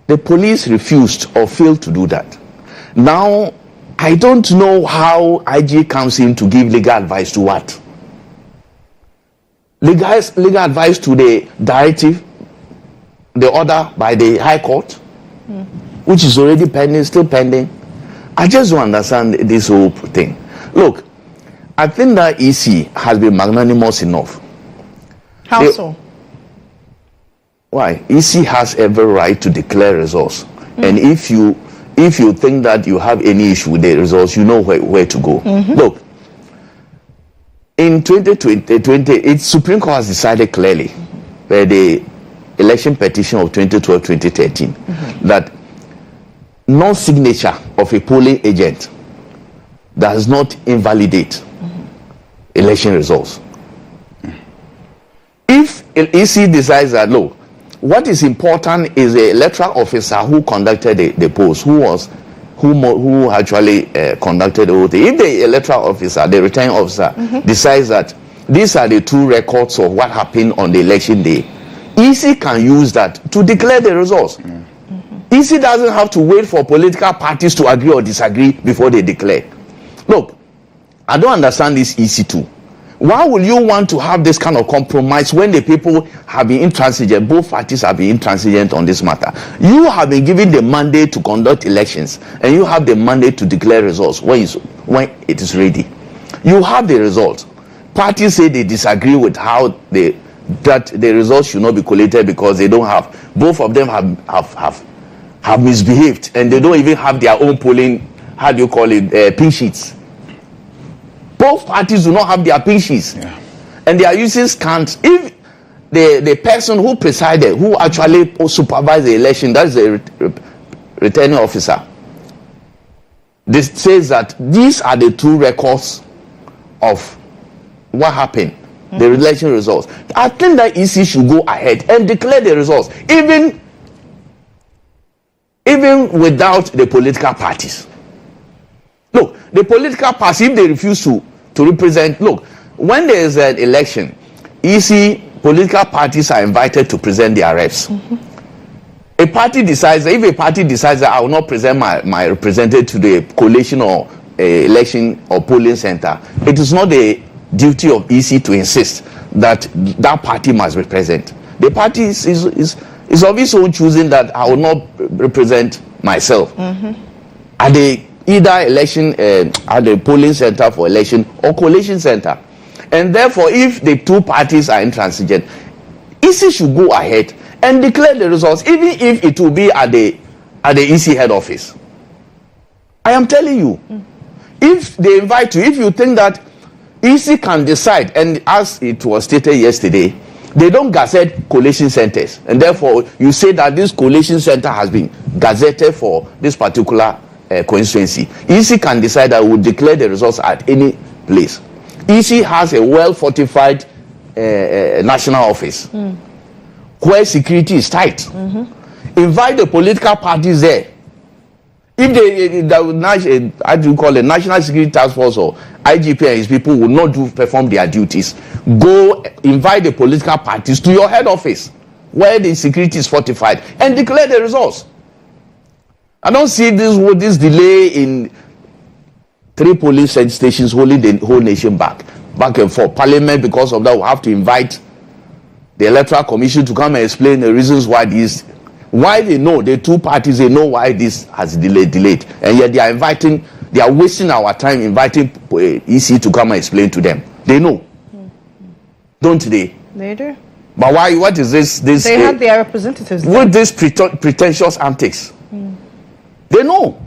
the police refused or failed to do that. Now, I don't know how IG comes in to give legal advice to what? Legal advice to the directive, the order by the High Court, which is already pending, still pending. I just don't understand this whole thing. Look, I think that EC has been magnanimous enough. How so? Why? EC has every right to declare results. And if you think that you have any issue with the results, you know where to go. Look, in 2020, Supreme Court has decided clearly by the election petition of 2012-2013 that non-signature of a polling agent does not invalidate election results. If EC decides that, look, what is important is the electoral officer who conducted the polls, who who actually conducted the whole thing. If the electoral officer, the returning officer, decides that these are the true records of what happened on the election day, EC can use that to declare the results. EC doesn't have to wait for political parties to agree or disagree before they declare. Look, I don't understand this EC too. Why will you want to have this kind of compromise when the people have been intransigent, both parties have been intransigent on this matter? You have been given the mandate to conduct elections, and you have the mandate to declare results when it is ready. You have the results. Parties say they disagree with how that the results should not be collated because they don't have. Both of them have misbehaved, and they don't even have their own polling, pink sheets. Both parties do not have their pink sheets, and they are using scans. If the person who presided, who actually supervised the election, that is the returning officer, this says that these are the true records of what happened, the election results. I think that EC should go ahead and declare the results, even without the political parties. Look, the political parties, if they refuse to represent, look, when there is an election, EC political parties are invited to present their reps. If a party decides that I will not present my representative to the collation or election or polling center, it is not the duty of EC to insist that that party must represent. The party is of its own choosing that I will not represent myself. At the either election at the polling center for election or collation center. And therefore, if the two parties are intransigent, EC should go ahead and declare the results, even if it will be at the EC head office. I am telling you, if they invite you, if you think that EC can decide, and as it was stated yesterday, they don't gazette collation centers, and therefore you say that this collation center has been gazetted for this particular constituency. EC can decide that we will declare the results at any place. EC has a well-fortified national office where security is tight. Invite the political parties there. If the National Security Task Force or IGP and his people will not perform their duties, go invite the political parties to your head office where the security is fortified and declare the results. I don't see this delay in 3 police stations holding the whole nation back and forth. Parliament, because of that, will have to invite the Electoral Commission to come and explain the reasons why they know, the two parties, they know why this has delayed. And yet they are wasting our time inviting EC to come and explain to them. They know. Don't they? They do. But why? What is this? They have their representatives. With these pretentious antics. They know.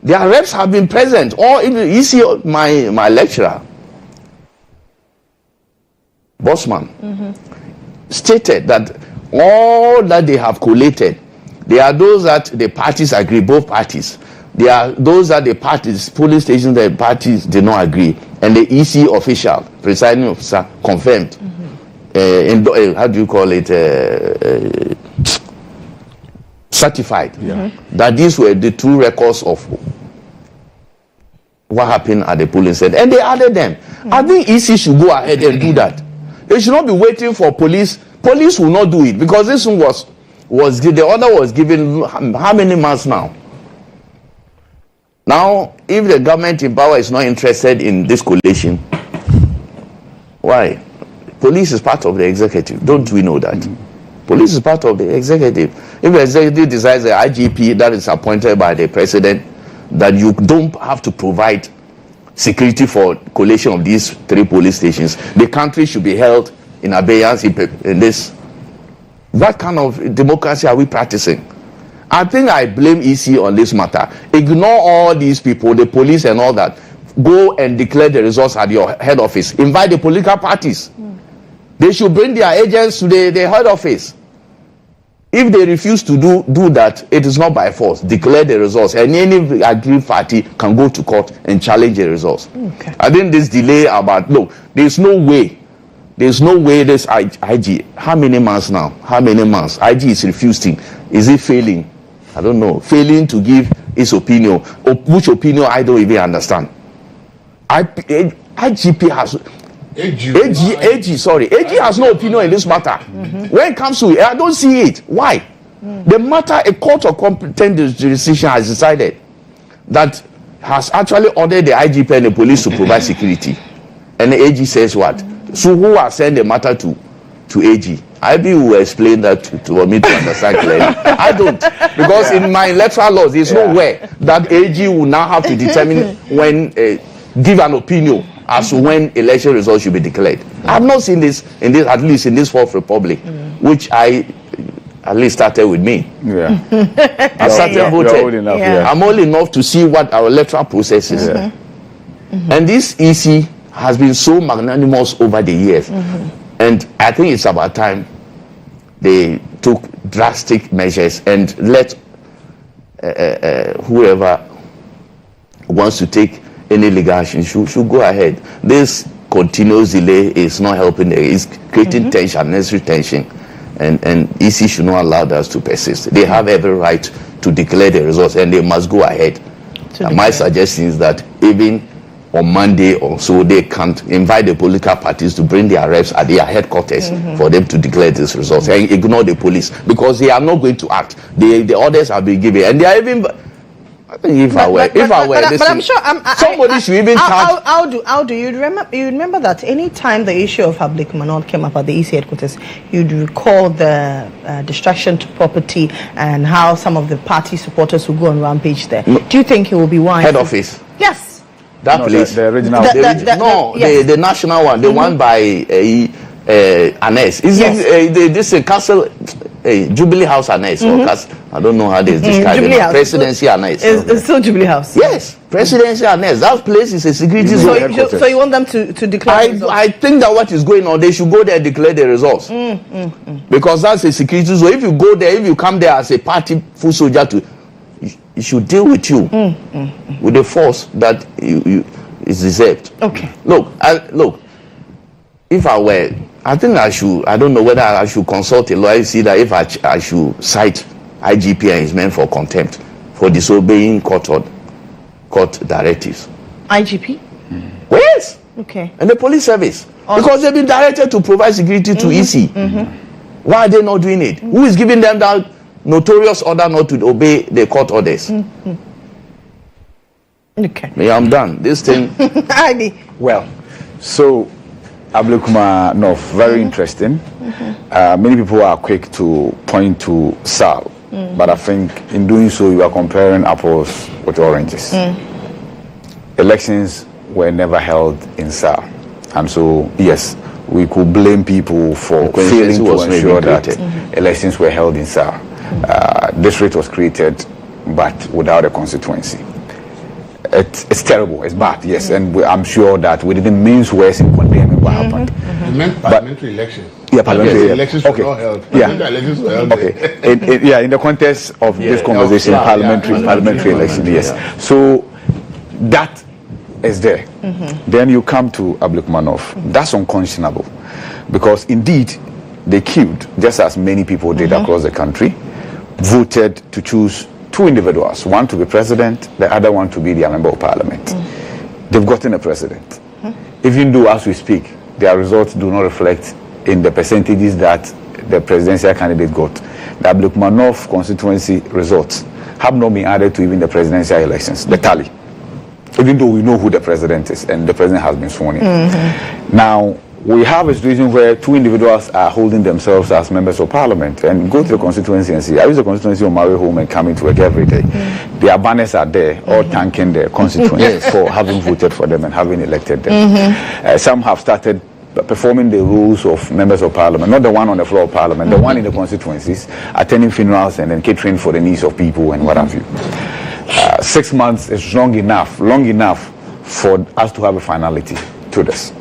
Their reps have been present. Or even you see my lecturer, Bossman, stated that all that they have collated, there are those that the parties agree, both parties. There are those that the parties, polling stations, the parties did not agree. And the EC official, presiding officer, confirmed. How do you call it? Certified that these were the true records of what happened at the polling center, and they added them. I think EC should go ahead and do that. They should not be waiting for police. Police will not do it because this one was the order was given how many months now? Now, if the government in power is not interested in this collation, why? Police is part of the executive. Don't we know that? Police is part of the executive. If the executive decides the IGP that is appointed by the president, that you don't have to provide security for collation of these 3 police stations, the country should be held in abeyance in this. What kind of democracy are we practicing? I think I blame EC on this matter. Ignore all these people, the police and all that. Go and declare the results at your head office. Invite the political parties. They should bring their agents to the head office. If they refuse to do that, it is not by force. Declare the results, and any aggrieved party can go to court and challenge the results. Okay. I think this delay there's no way this IG, how many months now? IG is refusing. Is it failing? I don't know. Failing to give his opinion, which opinion I don't even understand. IGP has AG has no opinion in this matter. When it comes to it, I don't see it. Why? The matter, a court of competent jurisdiction has decided that has actually ordered the IGP and the police to provide security. And the AG says what? So who has sent the matter to AG? IB will explain that for me to understand clearly. I don't. Because in my electoral laws, there's nowhere that AG will now have to determine when, give an opinion as to when election results should be declared. I have not seen this, at least in this Fourth Republic, which at least started with me. Yeah. I started voting. I'm old enough to see what our electoral process is. And this EC has been so magnanimous over the years. And I think it's about time they took drastic measures and let whoever wants to take any legal action should go ahead. This continuous delay is not helping. It's creating tension, unnecessary tension. And EC should not allow us to persist. They have every right to declare the results, and they must go ahead. My suggestion is that even on Monday or so, they can invite the political parties to bring their reps at their headquarters for them to declare these results and ignore the police, because they are not going to act. The orders have been given, and they are even. I think if I were, I'm sure somebody should even charge. How do you remember? You remember that any time the issue of Ablekuma North came up at the EC headquarters, you'd recall the destruction to property and how some of the party supporters would go on rampage there. Do you think it will be wise? Head office. Yes. That place. The original. The national one, the one by Anes. Is it this Castle? Jubilee House Annex or I don't know how they describe it. Presidency Annex. It's still Jubilee House. Yes, Presidency Annex. That place is a security zone. So you want them to declare? I think that what is going on, they should go there and declare the results. Because that's a security zone. If you go there, if you come there as a party full soldier, you should deal with you with the force that is deserved. Okay. Look. If I were, I think I should. I don't know whether I should consult a lawyer. See that if I should cite IGP and his men for contempt for disobeying court directives. IGP? Yes. Okay. And the police service, because they've been directed to provide security to EC. Why are they not doing it? Who is giving them that notorious order not to obey the court orders? Okay. I'm done. This thing. Well, so. Ablekuma North, very interesting. Many people are quick to point to SAL, but I think in doing so, you are comparing apples with oranges. Elections were never held in SAL, and so yes, we could blame people for failing to ensure that elections were held in SAL. District was created, but without a constituency. It's terrible, it's bad, yes, and I'm sure that we didn't mean worse in condemning what happened. You meant parliamentary elections. Yeah, parliamentary elections were not held. Elections were held. In the context of this conversation, parliamentary election, yes. So that is there. Then you come to Ablekuma North. That's unconscionable, because indeed they queued, just as many people did across the country, voted to choose two individuals, one to be president, the other one to be their member of parliament. They've gotten a president. Even though, as we speak, their results do not reflect in the percentages that the presidential candidate got. The Ablekuma North constituency results have not been added to even the presidential elections, the tally. Even though we know who the president is and the president has been sworn in. Now, we have a situation where two individuals are holding themselves as members of parliament, and go to the constituency and see. I use the constituency on my way home and coming to work every day. Their banners are there, all thanking their constituents for having voted for them and having elected them. Some have started performing the roles of members of parliament, not the one on the floor of parliament, the one in the constituencies, attending funerals and then catering for the needs of people and what have you. 6 months is long enough for us to have a finality to this.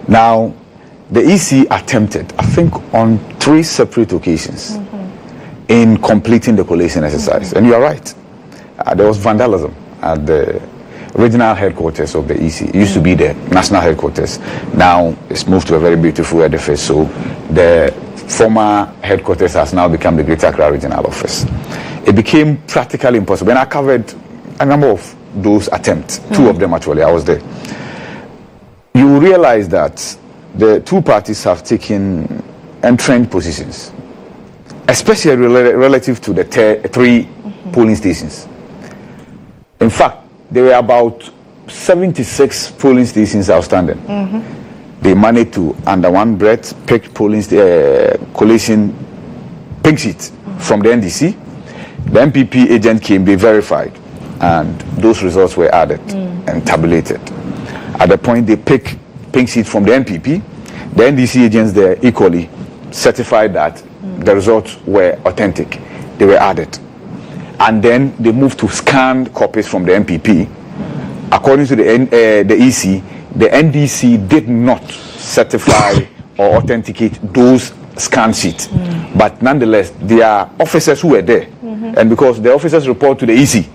Now, the EC attempted, I think, on 3 separate occasions in completing the collation exercise. And you are right. There was vandalism at the regional headquarters of the EC. It used to be the national headquarters. Now, it's moved to a very beautiful edifice. So, the former headquarters has now become the Greater Accra Regional Office. it became practically impossible. And I covered a number of those attempts, two of them actually, I was there. You realize that the two parties have taken entrenched positions, especially relative to the three polling stations. In fact, there were about 76 polling stations outstanding. They managed to, under one breath, pick collation pink sheets from the NDC. The MPP agent came, they verified, and those results were added and tabulated. At the point they picked pink sheets from the NPP, the NDC agents there equally certified that the results were authentic. They were added. And then they moved to scanned copies from the MPP. According to the EC, the NDC did not certify or authenticate those scan sheets. But nonetheless, there are officers who were there. And because the officers report to the EC,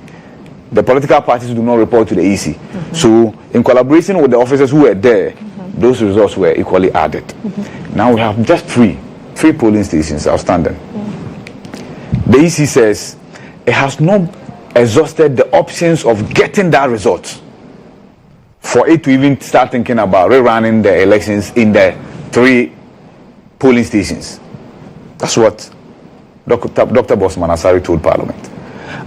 the political parties do not report to the EC. So in collaboration with the officers who were there, those results were equally added. Now we have just three polling stations outstanding. The EC says it has not exhausted the options of getting that result for it to even start thinking about rerunning the elections in the three polling stations. That's what Dr. Bosman Asari told Parliament.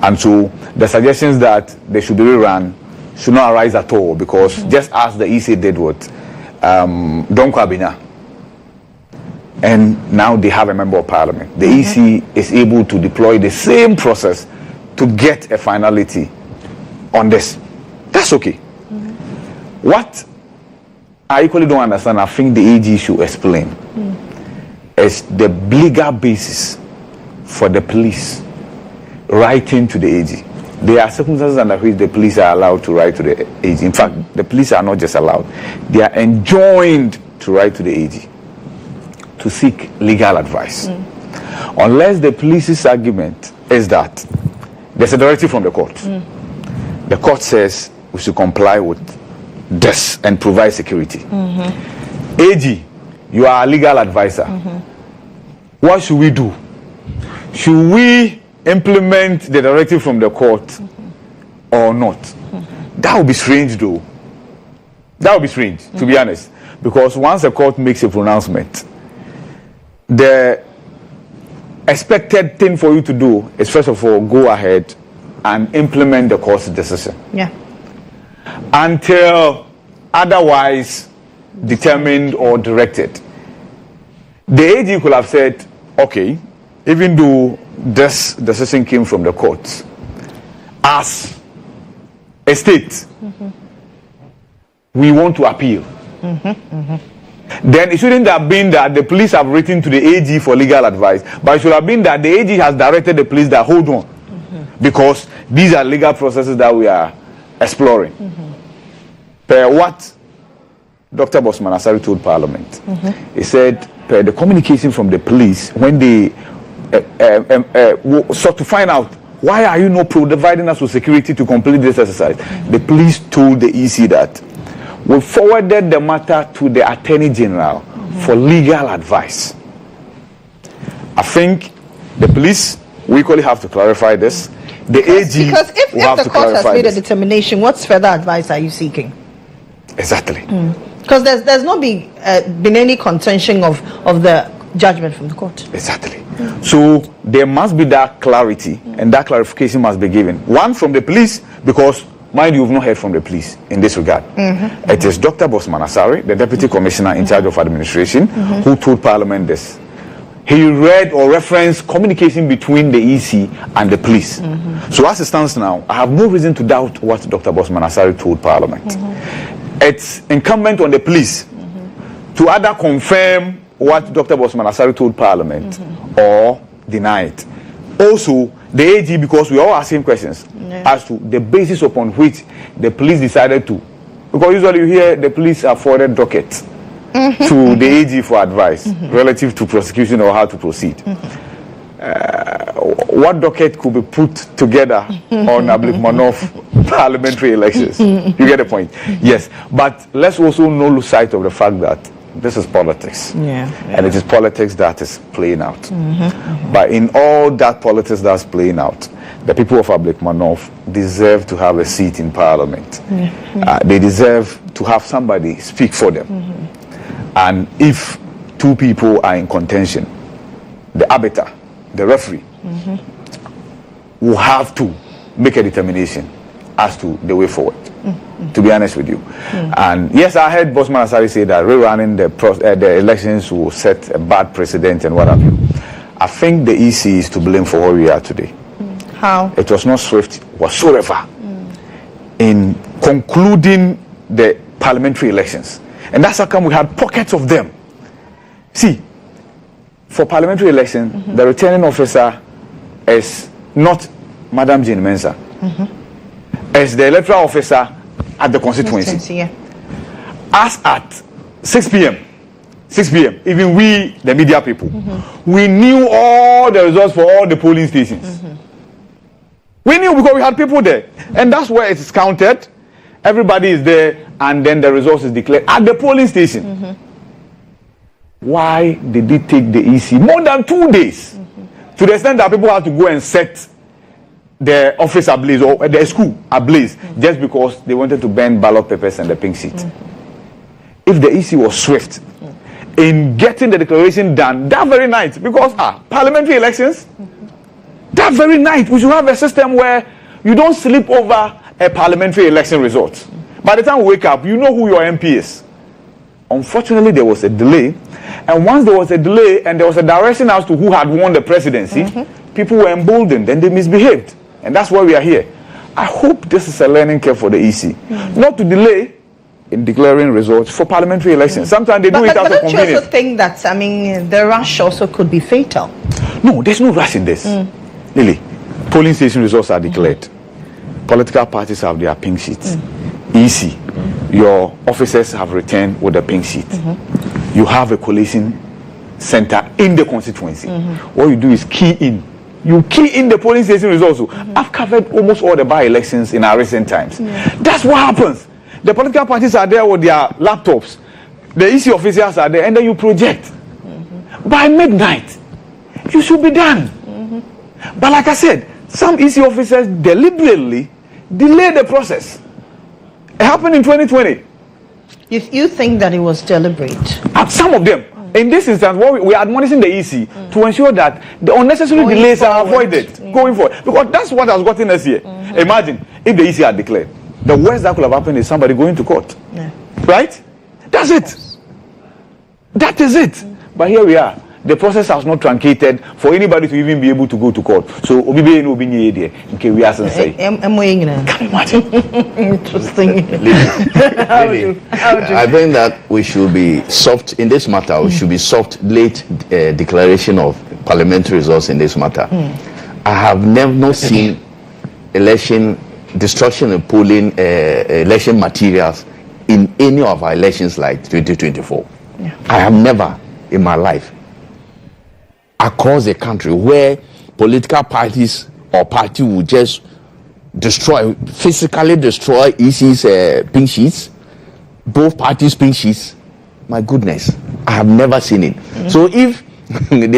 And so the suggestions that they should be rerun should not arise at all, because just as the EC did with Don Kwabena, and now they have a member of Parliament, the EC is able to deploy the same process to get a finality on this. That's okay. What I equally don't understand, I think the AG should explain, is the legal basis for the police writing to the AG. There are circumstances under which the police are allowed to write to the AG. In fact, the police are not just allowed, they are enjoined to write to the AG to seek legal advice. Unless the police's argument is that there's a directive from the court. The court says we should comply with this and provide security. AG, you are a legal advisor. What should we do? Should we implement the directive from the court or not? That would be strange, though. That would be strange, to be honest. Because once a court makes a pronouncement, the expected thing for you to do is, first of all, go ahead and implement the court's decision. Until otherwise determined or directed. The AG could have said, okay, even though this decision came from the courts, as a state, we want to appeal. Then it shouldn't have been that the police have written to the AG for legal advice, but it should have been that the AG has directed the police that hold on, because these are legal processes that we are exploring. Per what Dr. Bosman Asari told Parliament, he said, per the communication from the police, when they sought to find out, why are you not providing us with security to complete this exercise? The police told the EC that we forwarded the matter to the Attorney General for legal advice. I think the police, we equally have to clarify this. The AG because if the court has made a determination, what further advice are you seeking? Exactly. Because there's not been any contention of the judgment from the court. Exactly. So there must be that clarity, and that clarification must be given. One, from the police, because mind you, you've not heard from the police in this regard. It is Dr. Bosman Asari, the Deputy Commissioner in charge of administration, who told Parliament this. He read or referenced communication between the EC and the police. So as it stands now, I have no reason to doubt what Dr. Bosman Asari told Parliament. It's incumbent on the police to either confirm what Dr. Bosman Asari told Parliament or deny it. Also, the AG, because we all asking questions as to the basis upon which the police decided to, because usually you hear the police afforded docket to the AG for advice relative to prosecution or how to proceed. What docket could be put together on Ablekuma North parliamentary elections? You get the point? Yes. But let's also not lose sight of the fact that this is politics. Yeah. And it is politics that is playing out. But in all that politics that's playing out, the people of Ablekuma North deserve to have a seat in parliament. They deserve to have somebody speak for them. And if two people are in contention, the arbiter, the referee, will have to make a determination as to the way forward, to be honest with you. And yes, I heard Bosman Asari say that rerunning the elections will set a bad precedent and what have you. I think the EC is to blame for where we are today. How? It was not swift whatsoever in concluding the parliamentary elections. And that's how come we had pockets of them. See, for parliamentary election, the returning officer is not Madam Jane Mensah. As the electoral officer at the constituency. As at 6 p.m., even we, the media people, we knew all the results for all the polling stations. We knew because we had people there. And that's where it is counted. Everybody is there, and then the results is declared at the polling station. Why did it take the EC more than 2 days? To the extent that people had to go and set the office ablaze or the school ablaze just because they wanted to burn ballot papers and the pink sheet. If the EC was swift in getting the declaration done that very night, because parliamentary elections, that very night we should have a system where you don't sleep over a parliamentary election result. By the time we wake up, you know who your MP is. Unfortunately, there was a delay, and once there was a delay and there was a direction as to who had won the presidency, people were emboldened and they misbehaved. And that's why we are here. I hope this is a learning curve for the EC. Not to delay in declaring results for parliamentary elections. Sometimes they do it out of convenience. But you also think that, I mean, the rush also could be fatal? No, there's no rush in this. Really, polling station results are declared. Political parties have their pink sheets. EC, your officers have returned with a pink sheet. You have a collation center in the constituency. What you do is key in. You key in the polling station results. I've covered almost all the by-elections in our recent times. That's what happens. The political parties are there with their laptops. The EC officials are there, and then you project. By midnight, you should be done. But like I said, some EC officers deliberately delay the process. It happened in 2020. You think that it was deliberate? Some of them. In this instance, we are admonishing the EC to ensure that the unnecessary delays are avoided going forward. Because that's what has gotten us here. Imagine if the EC had declared. The worst that could have happened is somebody going to court. Right? That's it. That is it. But here we are. The process has not truncated for anybody to even be able to go to court. So, we are say. Can you imagine? Interesting. I think that we should be soft in this matter. We should be soft late declaration of parliamentary results in this matter. I have never seen election destruction of polling election materials in any of our elections like 2024. I have never in my life across the country where political parties or party will just physically destroy EC's pink sheets, both parties' pink sheets. My goodness, I have never seen it. So if if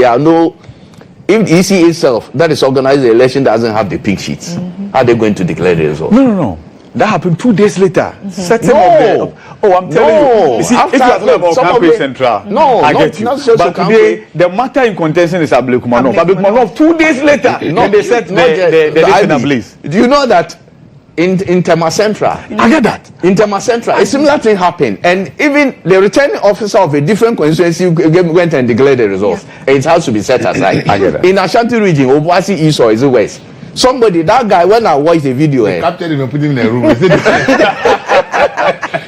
the EC itself that is organized the election doesn't have the pink sheets, how are they going to declare the result? No. That happened 2 days later. I'm telling you. You see, if you are talking about campaign central, I get you. But today, the matter in contention is Ablekuma North. Ablekuma North, 2 days later, and they set the election ablaze. Do you know that in Tema Central? I get that. In Tema Central, a similar thing happened. And even the returning officer of a different constituency went and declared the results. It has to be set aside. I get that. In Ashanti region, Obuasi East or is it West? Somebody, that guy, when I watched the video, they captured him and put him in a room.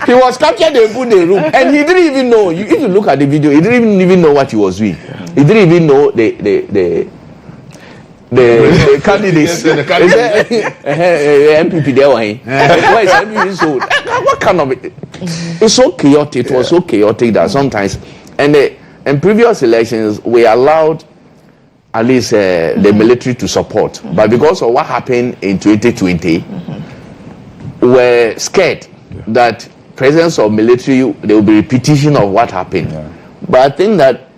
He was captured and put in a room, and he didn't even know. If you look at the video, he didn't even know what he was doing. He didn't even know the candidates. MPP there, why is MPP so? What kind of it? It's so chaotic. It was so chaotic that sometimes, and in previous elections, we allowed at least the military to support. But because of what happened in 2020, we're scared that presence of military, there will be repetition of what happened. Yeah. But I think that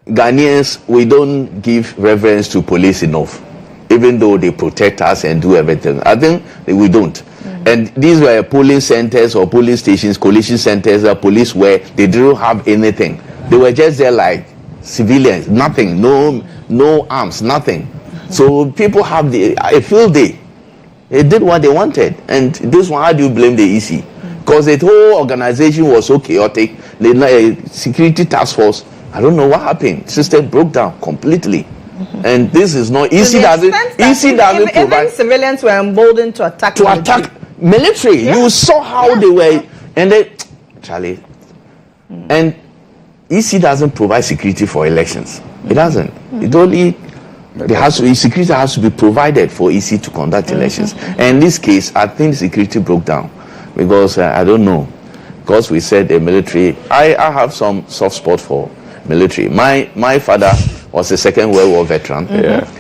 Ghanaians, we don't give reverence to police enough, even though they protect us and do everything. I think we don't. And these were polling centers or polling stations, collation centers, police where they didn't have anything. They were just there like civilians, nothing, no arms, nothing. So people have a field day. They did what they wanted. And this one, how do you blame the EC? Because the whole organization was so chaotic. The security task force, I don't know what happened. System broke down completely. And this is not EC doesn't provide. Even civilians were emboldened to attack military. Yeah. You saw how they were, and they, Charlie, and EC doesn't provide security for elections. It doesn't. It only security has to be provided for EC to conduct elections. And in this case, I think security broke down because I don't know, because we said the military. I have some soft spot for military. My father was a Second World War veteran. Yeah.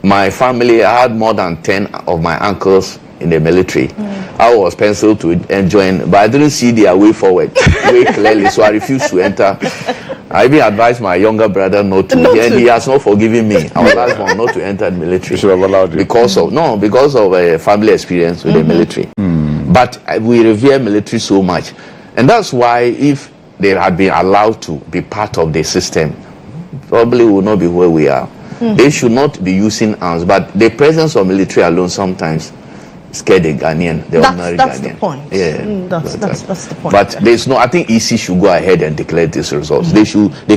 My family, I had more than 10 of my uncles in the military. I was penciled to join, but I didn't see their way forward very clearly, so I refused to enter. I even advised my younger brother not to, and he has not forgiven me. I was last one not to enter the military. Should have allowed you. Because of a family experience with the military. But we revere military so much, and that's why if they had been allowed to be part of the system, probably we would not be where we are. They should not be using arms, but the presence of military alone sometimes scare the Ghanaian, the ordinary Ghanaian. That's the point. Yeah, that's the point. But there's no. I think EC should go ahead and declare these results. They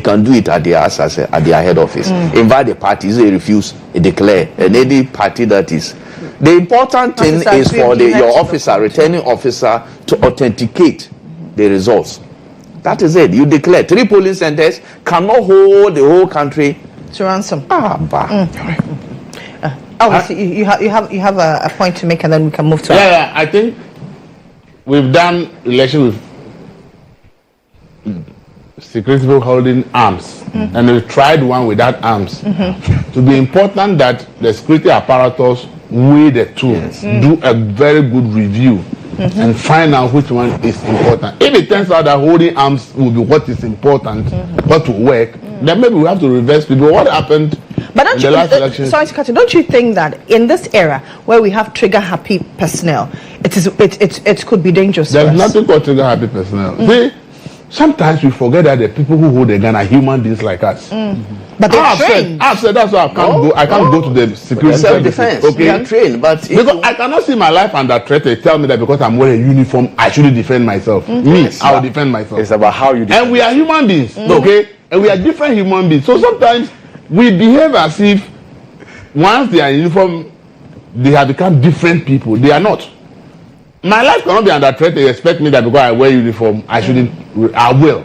can do it at their head office. Invite the parties. They refuse. They declare. And any party that is. The important thing is for your officer, returning officer, to authenticate the results. That is it. You declare 3 polling centers cannot hold the whole country to ransom. You have a point to make, and then we can move to. Yeah, I think we've done election with security people holding arms, and we've tried one without arms. To be important that the security apparatus weigh the two, do a very good review, and find out which one is important. If it turns out that holding arms will be what is important, what will work, then maybe we have to reverse people. What happened? But don't don't you think that in this era where we have trigger-happy personnel, it could be dangerous? There's nothing called trigger-happy personnel. See, sometimes we forget that the people who hold the gun are human beings like us. But they're trained. I've said that's why I can't go to the security self-defense. Okay, they are trained, but because I cannot see my life under threat. They tell me that because I'm wearing a uniform, I shouldn't defend myself. I will defend myself. It's about how you defend. And we are human beings, okay? And we are different human beings. So sometimes we behave as if once they are in uniform, they have become different people. They are not. My life cannot be under threat. They expect me that because I wear uniform, I will.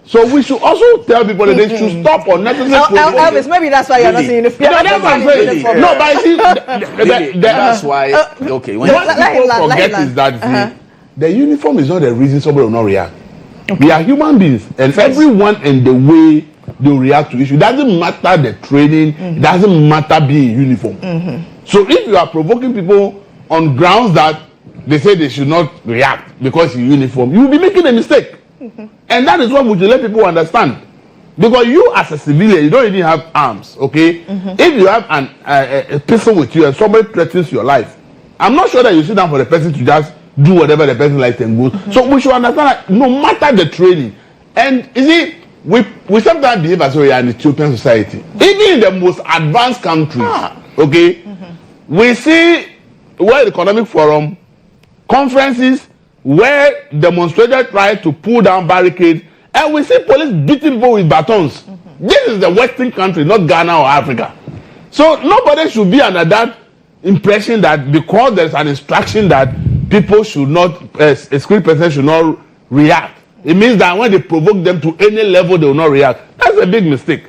So we should also tell people that they should stop unnecessary. Elvis, maybe that's why you're not in uniform. Yeah, that's what I'm saying. No, but I see, that's why. Okay, what people forget is that the uniform is not the reason somebody will not react. We are human beings, and everyone in the way they react to issues. It doesn't matter the training. It doesn't matter being in uniform. So if you are provoking people on grounds that they say they should not react because you're uniform, you will be making a mistake. And that is what we should let people understand. Because you as a civilian, you don't even have arms, okay? If you have a pistol with you and somebody threatens your life, I'm not sure that you sit down for the person to just do whatever the person likes and goes. So we should understand that no matter the training, and you see, we sometimes behave as though we are an Ethiopian society. Even in the most advanced countries, okay, we see World Economic Forum conferences where demonstrators try to pull down barricades, and we see police beating people with batons. This is the Western country, not Ghana or Africa. So nobody should be under that impression that because there's an instruction that people should not, a security person should not react. It means that when they provoke them to any level, they will not react. That's a big mistake.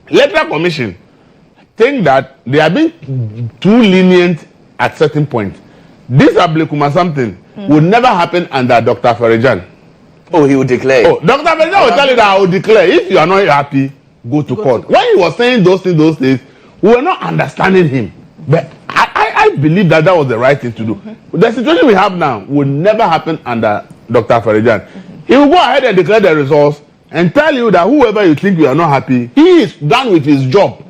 Electoral Commission think that they are being too lenient at certain points. This Ablekuma something would never happen under Dr. Farijan. Oh, he will declare. Oh, Dr. Farijan will tell you that I will declare. If you are not happy, go to court. When he was saying those things, we were not understanding him. But I I believe that was the right thing to do. The situation we have now will never happen under Dr. Farijan. He will go ahead and declare the results and tell you that whoever you think you are not happy, he is done with his job.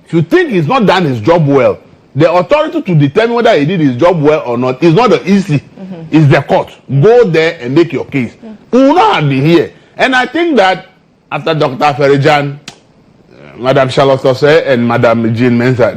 If you think he's not done his job well, the authority to determine whether he did his job well or not is not the EC, it's the court. Go there and make your case. We will not be here. And I think that after Dr. Farijan, Madam Charlotte Osei and Madam GHOne Mensah,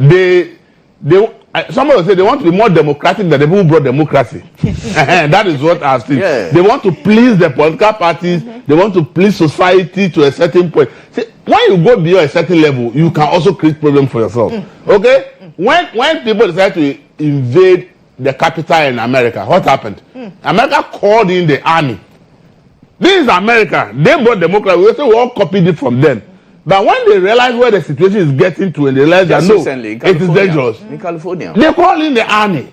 somebody will say they want to be more democratic than the people who brought democracy. That is what I've seen. Yeah. They want to please the political parties. They want to please society to a certain point. See, when you go beyond a certain level, you can also create problems for yourself. Okay? When people decide to invade the capital in America, what happened? America called in the army. This is America. They brought democracy. We all copied it from them. But when they realize where the situation is getting to and they realize that no, it is dangerous, in California, they call in the army.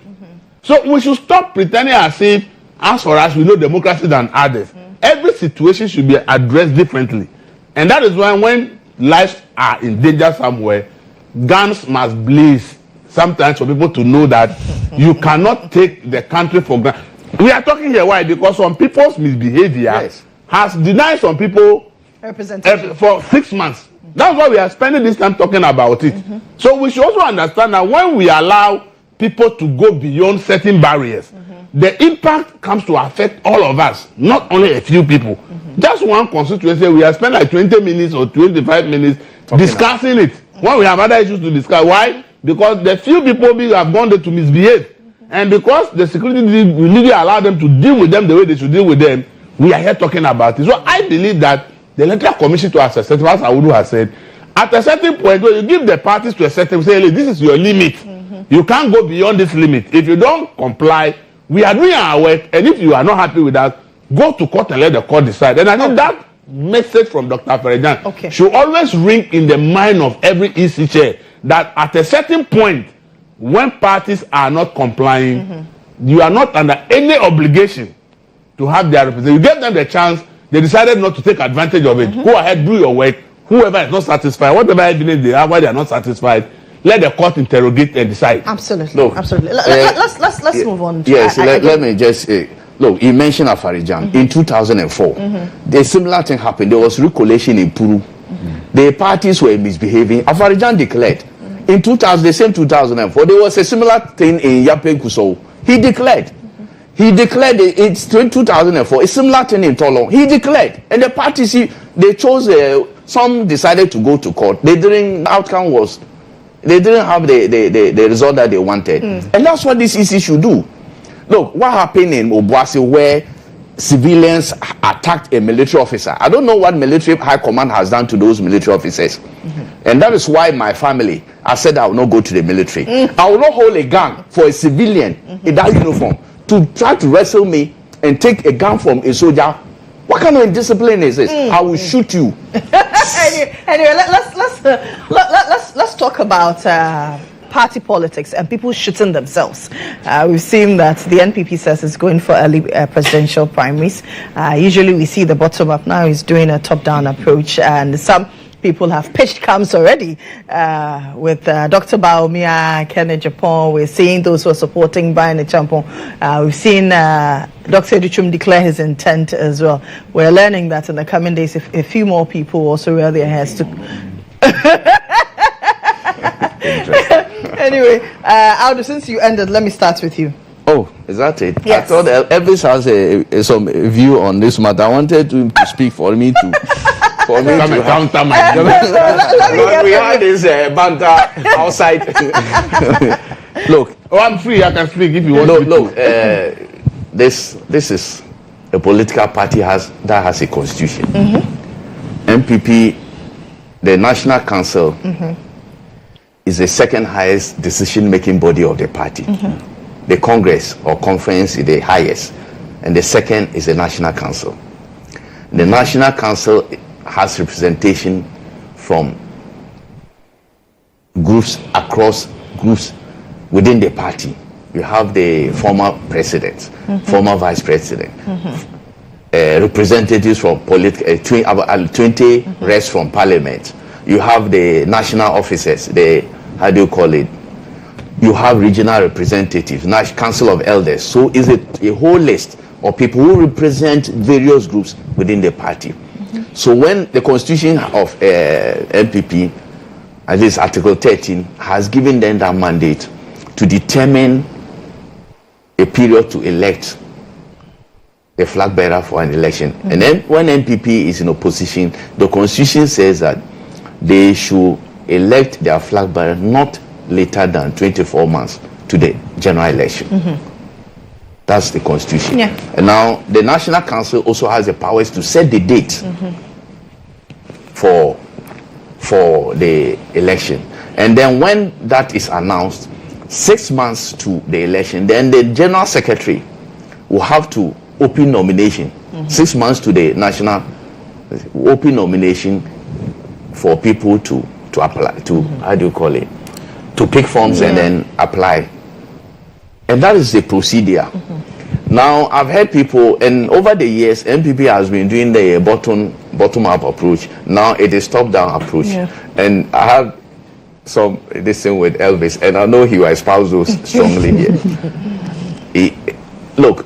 So we should stop pretending as if, as for us, we know democracy than others. Every situation should be addressed differently. And that is why when lives are in danger somewhere, guns must blaze sometimes for people to know that you cannot take the country for granted. We are talking here why? Because some people's misbehavior has denied some people representation for 6 months. That's why we are spending this time talking about it. So we should also understand that when we allow people to go beyond certain barriers, the impact comes to affect all of us, not only a few people. Just one constituency, we have spent like 20 minutes or 25 minutes discussing it. When we have other issues to discuss. Why? Because the few people who have gone there to misbehave, and because the security will really allow them to deal with them the way they should deal with them, we are here talking about it. So I believe that the electoral commission to assess, as Awudu has said, at a certain point when you give the parties to a certain, say, hey, this is your limit. You can't go beyond this limit. If you don't comply, we are doing our work, and if you are not happy with that, go to court and let the court decide. And I think that message from Dr. Farijan should always ring in the mind of every EC chair that at a certain point, when parties are not complying, you are not under any obligation to have their representation. You give them the chance, they decided not to take advantage of it. Go ahead, do your work. Whoever is not satisfied, whatever evidence they have, why they are not satisfied, let the court interrogate and decide. Absolutely. Look, absolutely. Let's move on. Yes, let me just look, you mentioned Afarijan. In 2004, the similar thing happened. There was recollation in Puru. The parties were misbehaving. Afarijan declared. In 2000, the same 2004, there was a similar thing in Yapen Kusou. He declared. He declared it's 2004, a similar thing in Tolong. He declared. And the parties, they chose, some decided to go to court. The outcome was, they didn't have the result that they wanted. And that's what this EC should do. Look, what happened in Obuasi where civilians attacked a military officer. I don't know what military high command has done to those military officers. And that is why my family, I said I will not go to the military. I will not hold a gun for a civilian in that uniform to try to wrestle me and take a gun from a soldier. What kind of indiscipline is this? I will shoot you. Anyway, let's talk about party politics and people shooting themselves. We've seen that the NPP says it's going for early presidential primaries. Usually we see the bottom up. Now he's doing a top-down approach, and some people have pitched camps already with Dr. Baumia, Kenneth Japan. We're seeing those who are supporting Brian Champon. We've seen Dr. Edichum declare his intent as well. We're learning that in the coming days, if a few more people also wear their hairs to... Anyway, Aldo, since you ended, let me start with you. Oh, is that it? Yes. I thought Elvis has some view on this matter. I wanted him to speak for me to... For me to counter my we had this banter outside. Look. Oh, I'm free. I can speak if you want. Look. This is a political party that has a constitution. NPP, the National Council, is the second highest decision-making body of the party. The Congress or conference is the highest, and the second is the National Council. The National Council has representation from groups across groups within the party. You have the former president, former vice president, representatives from 20 reps from parliament. You have the national officers, how do you call it? You have regional representatives, National Council of Elders. So it's a whole list of people who represent various groups within the party. So when the constitution of MPP, at least Article 13, has given them that mandate to determine a period to elect a flag bearer for an election. And then when MPP is in opposition, the constitution says that they should elect their flag bearer not later than 24 months to the general election. That's the constitution. Yeah. And now the National Council also has the powers to set the date for the election. And then when that is announced, 6 months to the election, then the General Secretary will have to open nomination. 6 months to the national open nomination for people to apply, to, how do you call it? To pick forms and then apply. And that is the procedure. Now, I've heard people, and over the years, MPP has been doing the bottom-up approach. Now it is top-down approach. And I have some this thing with Elvis, and I know he will espouse those strongly here. Look,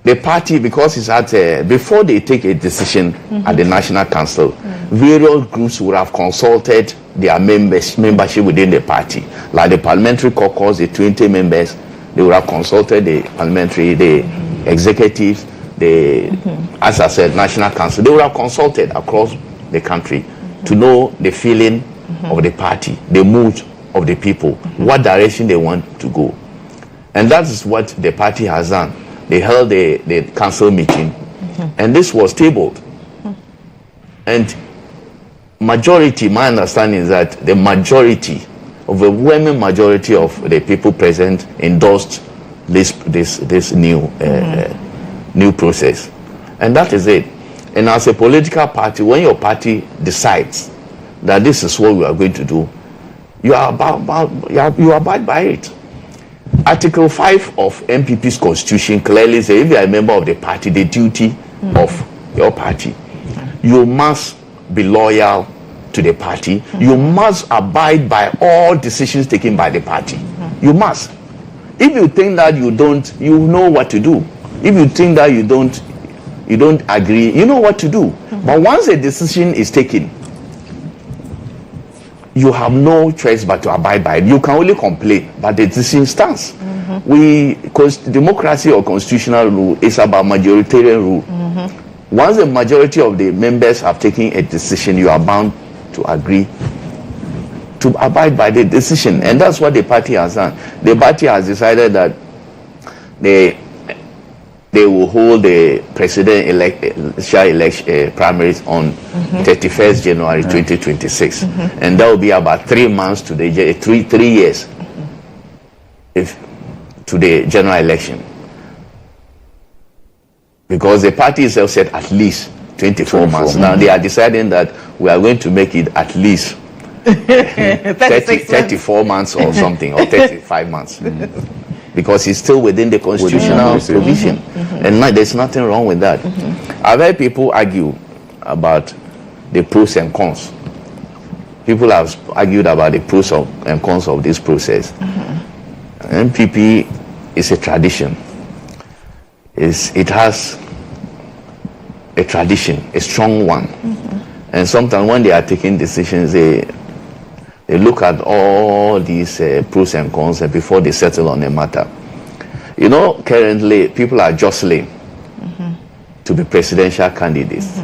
the party, because it's at before they take a decision at the National Council, various groups would have consulted their membership within the party. Like the parliamentary caucus, the 20 members, they would have consulted the parliamentary, the executives, the, as I said, National Council. They would have consulted across the country to know the feeling of the party, the mood of the people, what direction they want to go. And that is what the party has done. They held the council meeting, and this was tabled. And majority, my understanding is that the majority, overwhelming majority of the people present endorsed this new new process, and that is it. And as a political party, when your party decides that this is what we are going to do, you abide by it. Article 5 of MPP's constitution clearly says if you are a member of the party, the duty of your party, you must be loyal to the party. You must abide by all decisions taken by the party. You must. If you think that you don't, you know what to do. If you think that you don't agree, you know what to do. But once a decision is taken, you have no choice but to abide by it. You can only complain, but the decision stands. Because democracy or constitutional rule is about majoritarian rule. Once the majority of the members have taken a decision, you are bound to agree to abide by the decision. And that's what the party has done. The party has decided that they will hold the presidential election primaries on 31st January 2026. And that will be about 3 months to the 3 years to the general election. Because the party itself said at least 24 months. Now they are deciding that we are going to make it at least 34 months or something, or 35 months. Because it's still within the constitutional provision. And there's nothing wrong with that. I've heard people argue about the pros and cons. People have argued about the pros and cons of this process. MPP is a tradition. It has a tradition, a strong one. And sometimes when they are taking decisions, they look at all these pros and cons before they settle on a matter. You know, currently people are jostling to be presidential candidates.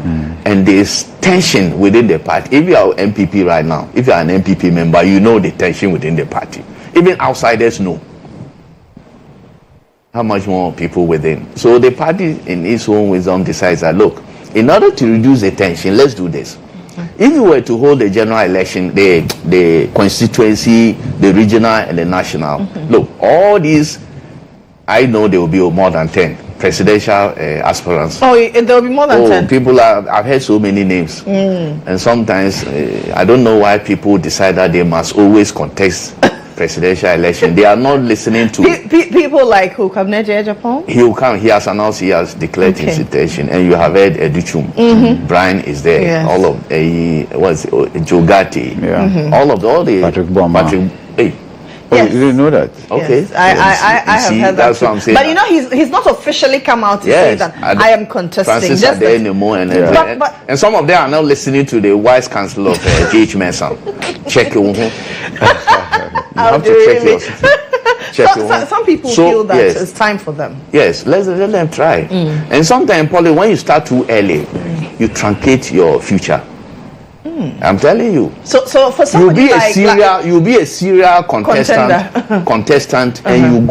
And there's tension within the party. If you are MPP right now, if you are an MPP member, you know the tension within the party. Even outsiders know. How much more people within? So the party in its own wisdom decides that, look, in order to reduce the tension, let's do this. If you were to hold the general election, the constituency, the regional and the national, look, all these, I know there will be more than 10 presidential aspirants. Oh, there will be more than 10? People I've heard so many names. And sometimes, I don't know why people decide that they must always contest presidential election. They are not listening to people like who come Japan. He will come. He has announced. He has declared his intention, and you have heard Educhum. Brian is there. Yes. All of Jogati. All the Patrick Boma. Yes. You didn't know that? Okay. Yes. I have heard that. That's what I'm saying. But you know, he's not officially come out to say that I am contesting. Francis Just Ade anymore, and some of them are now listening to the wise counsel of GHOne. Check your home. You have to check yours. Some people feel that it's time for them. Yes, let them try. And sometimes, Polly, when you start too early, you truncate your future. I'm telling you. So for somebody you'll be a serial contestant, and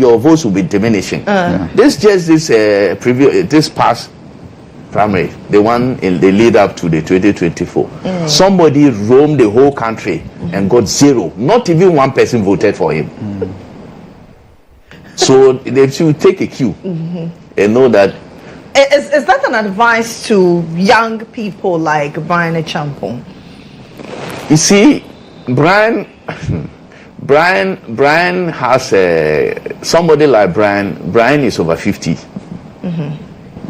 your votes will be diminishing. This past primary, the one in the lead up to the 2024, somebody roamed the whole country and got 0. Not even one person voted for him. So they should take a cue and know that. Is that an advice to young people like Brian Echampong? You see, Brian has somebody like Brian. Brian is over 50.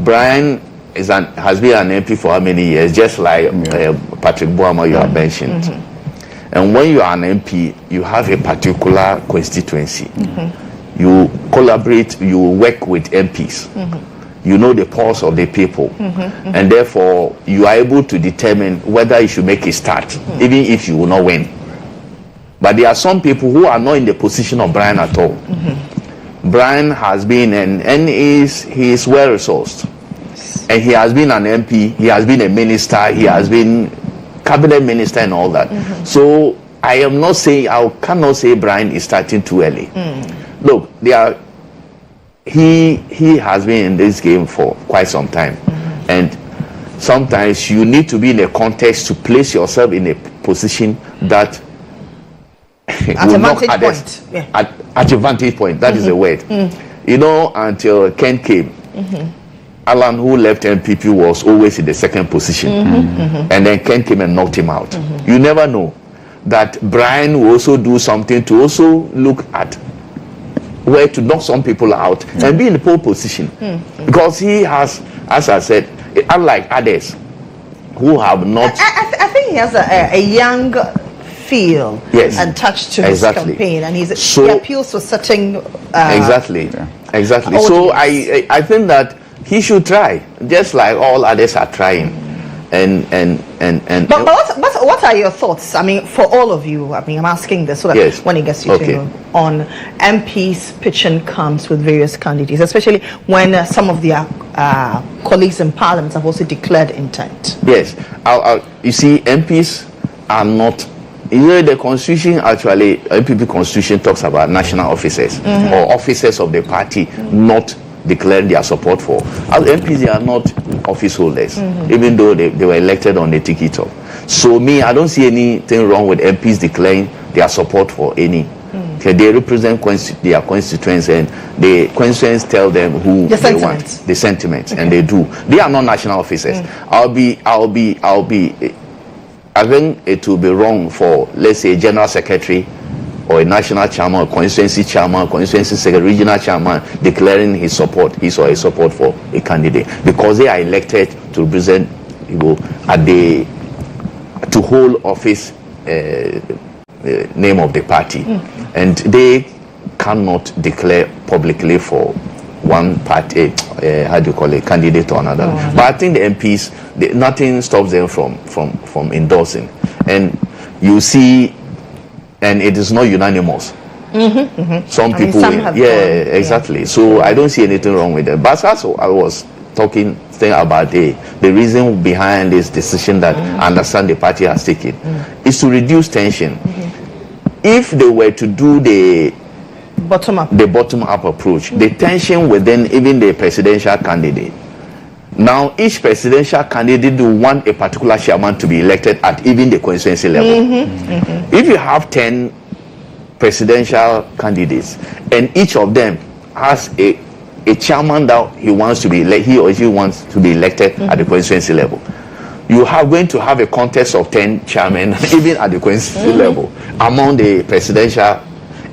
Brian has been an MP for how many years? Just like Patrick Boama you have mentioned. And when you are an MP, you have a particular constituency. You collaborate, you work with MPs. You know the pulse of the people, and therefore you are able to determine whether you should make a start, even if you will not win. But there are some people who are not in the position of Brian at all. Brian has been and he is well resourced, and he has been an MP, he has been a minister, he has been cabinet minister and all that. So I cannot say Brian is starting too early. Look, he has been in this game for quite some time, and sometimes you need to be in a context to place yourself in a position that at a vantage point. At a vantage point, that is the word. You know, until Ken came, Alan, who left MPP, was always in the second position, and then Ken came and knocked him out. You never know that Brian will also do something to also look at where to knock some people out and be in the pole position, because he has, as I said, unlike others who have not. I think he has a young feel and touch to his campaign, and he appeals to certain exactly. Audience. So I think that he should try, just like all others are trying. But what are your thoughts? I mean, for all of you, I mean, I'm asking this so that when it gets to you on MPs pitching comes with various candidates, especially when some of their colleagues in Parliament have also declared intent. Yes, you see, MPs are not. You know, the Constitution actually, MPP Constitution talks about national officers or officers of the party not declaring their support for. As MPs, they are not office holders, even though they were elected on the ticket of. So I don't see anything wrong with MPs declaring their support for any. They represent their constituents, and the constituents tell them who they want, the sentiments, and they do. They are not national officers. I think it will be wrong for, let's say, a general secretary or a national chairman, or constituency chairman, constituency secretary, regional chairman declaring his or her support for a candidate, because they are elected to represent, to hold office, name of the party, and they cannot declare publicly for one party, candidate or another. But I think the MPs, nothing stops them from endorsing, and you see. And it is not unanimous. Some people, exactly. So I don't see anything wrong with that. But also, I was talking about the reason behind this decision that I understand the party has taken is to reduce tension. If they were to do the bottom-up approach, the tension within even the presidential candidate. Now, each presidential candidate will want a particular chairman to be elected at even the constituency level. If you have 10 presidential candidates, and each of them has a chairman that he or she wants to be elected at the constituency level, you are going to have a contest of 10 chairmen, even at the constituency level, among the presidential,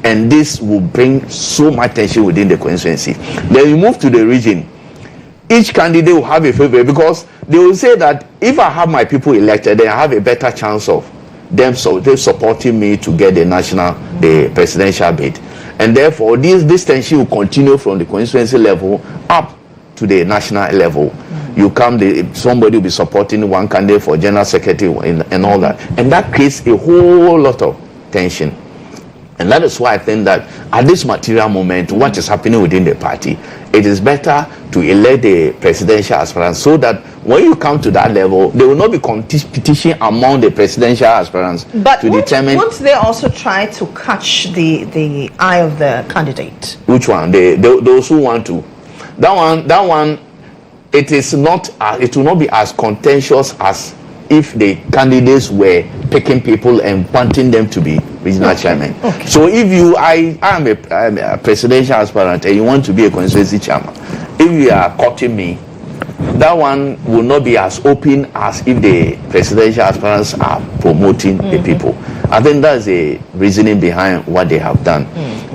and this will bring so much tension within the constituency. Then you move to the region. Each candidate will have a favorite, because they will say that if I have my people elected, then I have a better chance of they're supporting me to get the presidential bid. And therefore, this tension will continue from the constituency level up to the national level. You come, somebody will be supporting one candidate for general secretary and all that. And that creates a whole lot of tension. And that is why I think that at this material moment, what is happening within the party, it is better to elect the presidential aspirants so that when you come to that level, there will not be competition among the presidential aspirants to determine. Won't they also try to catch the eye of the candidate? Which one? Those who want to. That one, it is not. It will not be as contentious as if the candidates were picking people and wanting them to be regional chairman. Okay. So if I'm a presidential aspirant and you want to be a constituency chairman, if you are cutting me, that one will not be as open as if the presidential aspirants are promoting the people. I think that's the reasoning behind what they have done.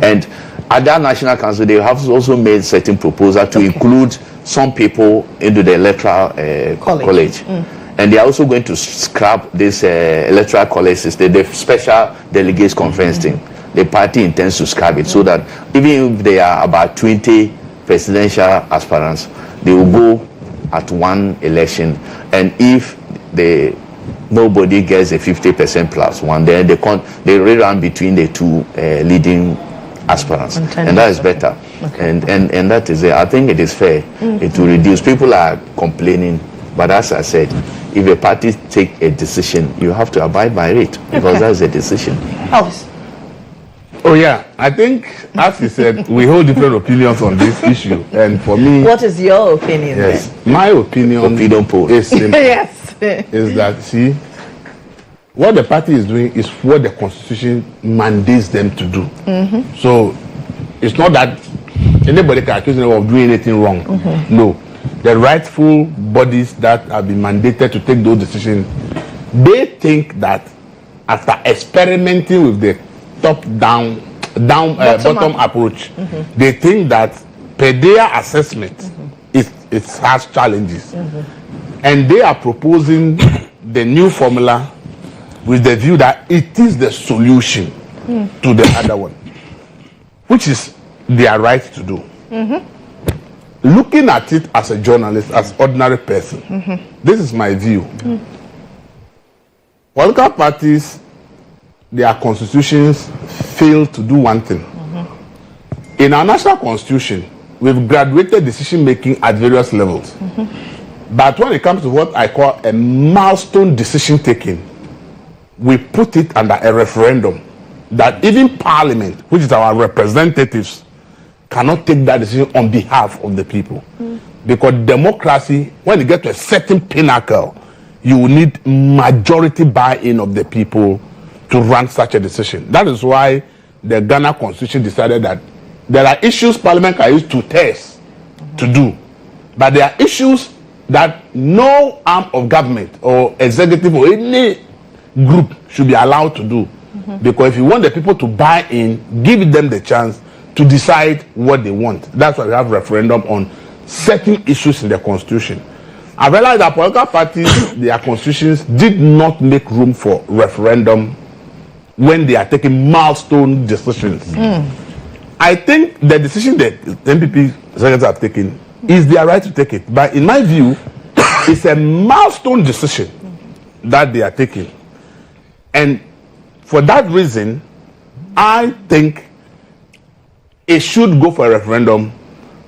And at that National Council, they have also made certain proposals to include some people into the electoral college. And they are also going to scrap this electoral college system, the special delegates conference thing. The party intends to scrap it so that even if there are about 20 presidential aspirants, they will go at one election. And if nobody gets a 50% plus one, then they rerun between the two leading aspirants. And that is better. Okay. And that is it. I think it is fair. It will reduce. People are complaining. But as I said, if a party take a decision, you have to abide by it because that's a decision. Oh yeah, I think, as you said, we hold different opinions on this issue. And for me, what is your opinion? Yes, then? My opinion is simple. Yes, is that see, what the party is doing is what the Constitution mandates them to do. So it's not that anybody can accuse them of doing anything wrong. No. The rightful bodies that have been mandated to take those decisions, they think that after experimenting with the top-down, bottom approach, they think that per their assessment, it has challenges. And they are proposing the new formula with the view that it is the solution to the other one, which is their right to do. Looking at it as a journalist, as ordinary person, this is my view. Political parties, their constitutions fail to do one thing. In our national constitution, we've graduated decision making at various levels. But when it comes to what I call a milestone decision taking, we put it under a referendum that even Parliament, which is our representatives, cannot take that decision on behalf of the people. Because democracy, when you get to a certain pinnacle, you will need majority buy-in of the people to run such a decision. That is why the Ghana Constitution decided that there are issues Parliament can use 2/3 to do. But there are issues that no arm of government or executive or any group should be allowed to do. Because if you want the people to buy in, give them the chance to decide what they want. That's why we have referendum on certain issues in the constitution. I realized that political parties, their constitutions did not make room for referendum when they are taking milestone decisions. I think the decision that the MPP secretaries have taken is their right to take it. But in my view, it's a milestone decision that they are taking. And for that reason, I think it should go for a referendum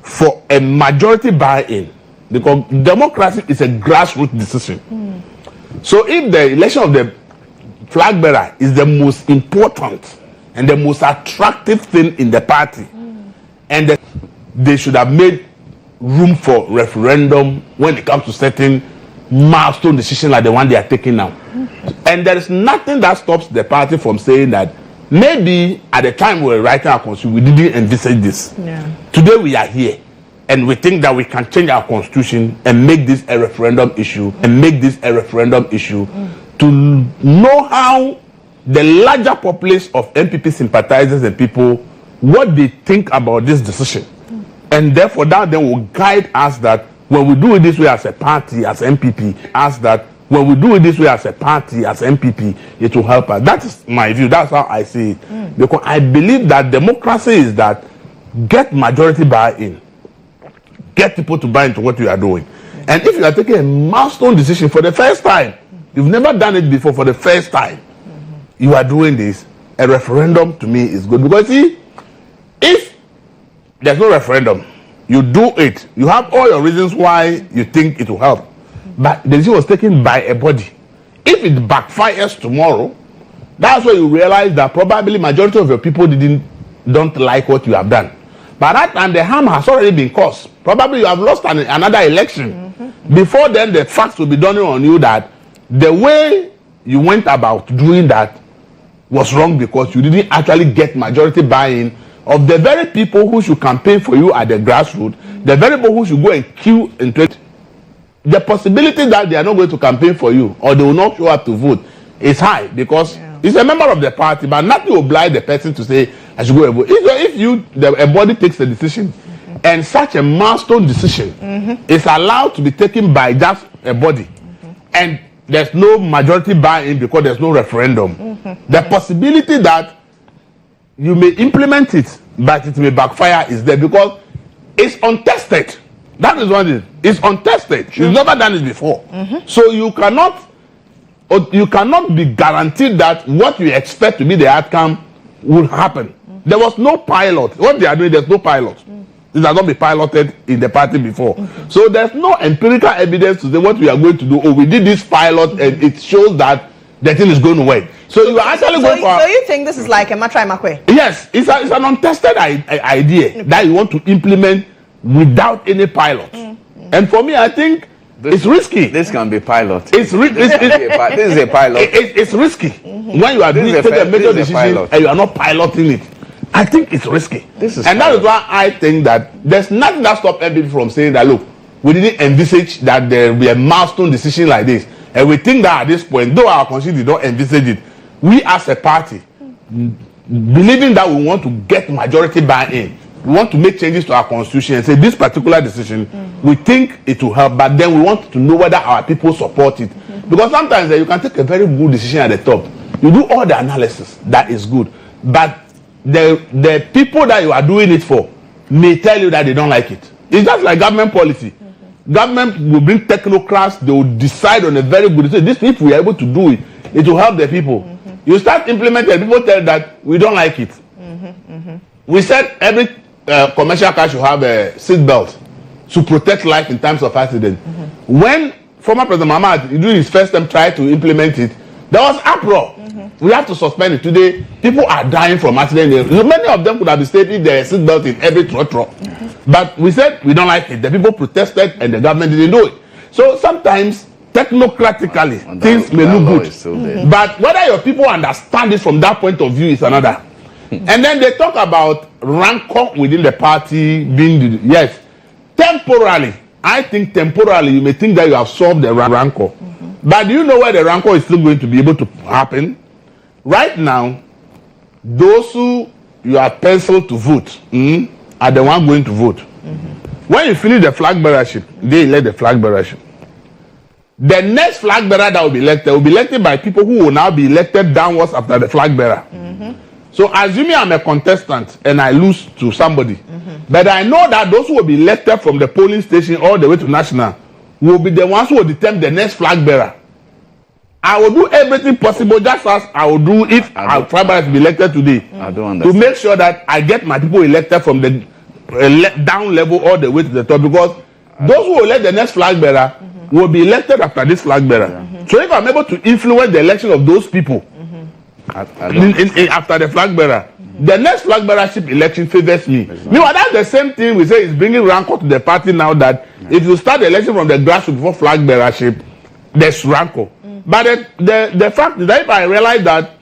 for a majority buy-in, because democracy is a grassroots decision. So if the election of the flag bearer is the most important and the most attractive thing in the party, and they should have made room for referendum when it comes to certain milestone decisions like the one they are taking now. And there is nothing that stops the party from saying that maybe at the time we were writing our constitution, we didn't envisage this. Today we are here, and we think that we can change our constitution and make this a referendum issue, to know how the larger populace of MPP sympathizers and people, what they think about this decision. And therefore that then will guide us that when we do it this way as a party, as MPP, when we do it this way as a party, as MPP, it will help us. That is my view. That's how I see it. Because I believe that democracy is that get majority buy-in. Get people to buy into what you are doing. And if you are taking a milestone decision for the first time, you've never done it before for the first time, you are doing this, a referendum to me is good. Because see, if there's no referendum, you do it, you have all your reasons why you think it will help. But the decision was taken by a body. If it backfires tomorrow, that's where you realize that probably majority of your people don't like what you have done. By that time, the harm has already been caused. Probably you have lost another election. Before then, the facts will be dawning on you that the way you went about doing that was wrong because you didn't actually get majority buy-in of the very people who should campaign for you at the grassroots, the very people who should go and queue into it. The possibility that they are not going to campaign for you or they will not show up to vote is high because it's a member of the party, but nothing will oblige the person to say, I should go and vote. If a body takes a decision and such a milestone decision is allowed to be taken by just a body and there's no majority buy-in because there's no referendum, the possibility that you may implement it, but it may backfire is there because it's untested. That is what it is. It's untested. You've never done it before. So you cannot be guaranteed that what you expect to be the outcome will happen. There was no pilot. What they are doing, there's no pilot. This has not been piloted in the party before. So there's no empirical evidence to say what we are going to do. Oh, we did this pilot and it shows that the thing is going to work. So you are actually going for... So you think this is like a matrai makwe? Yes, it's an untested idea that you want to implement without any pilot. And for me, I think it's risky. This can be pilot. This is a pilot. It's risky. When you are doing a major decision and you are not piloting it, I think it's risky. That is why I think that there's nothing that stops people from saying that, look, we didn't envisage that there will be a milestone decision like this. And we think that at this point, though our constitution did not envisage it, we as a party, believing that we want to get majority buy-in, we want to make changes to our constitution and say this particular decision, we think it will help, but then we want to know whether our people support it. Because sometimes you can take a very good decision at the top. You do all the analysis, that is good. But the people that you are doing it for may tell you that they don't like it. It's just like government policy. Government will bring technocrats, they will decide on a very good decision. These people we are able to do it, it will help the people. You start implementing, people tell that we don't like it. We said every commercial car should have a seat belt to protect life in times of accident. When former President Mohammed, during his first time, tried to implement it, there was uproar. We have to suspend it. Today, people are dying from accidents. Many of them could have been stating their seat belt in every trotro. But we said we don't like it. The people protested and the government didn't do it. So sometimes, technocratically, things may look good. But whether your people understand it from that point of view is another. And then they talk about rancor within the party being yes, temporarily. I think temporarily you may think that you have solved the rancor. But do you know where the rancor is still going to be able to happen? Right now, those who you are penciled to vote are the ones going to vote. When you finish the flag bearership, they elect the flag bearership. The next flag bearer that will be elected by people who will now be elected downwards after the flag bearer. So assuming I'm a contestant and I lose to somebody, but I know that those who will be elected from the polling station all the way to national will be the ones who will determine the next flag bearer. I will do everything possible, just as I will do if our flag bearer is elected today, to make sure that I get my people elected from the down level all the way to the top, because those who will elect the next flag bearer will be elected after this flag bearer. So if I'm able to influence the election of those people after the flag bearer, the next flag bearership election favors me. Meanwhile, that's the same thing we say is bringing rancor to the party now, that if you start the election from the grassroots before flag bearership, there's rancor. But the fact is that if I realize that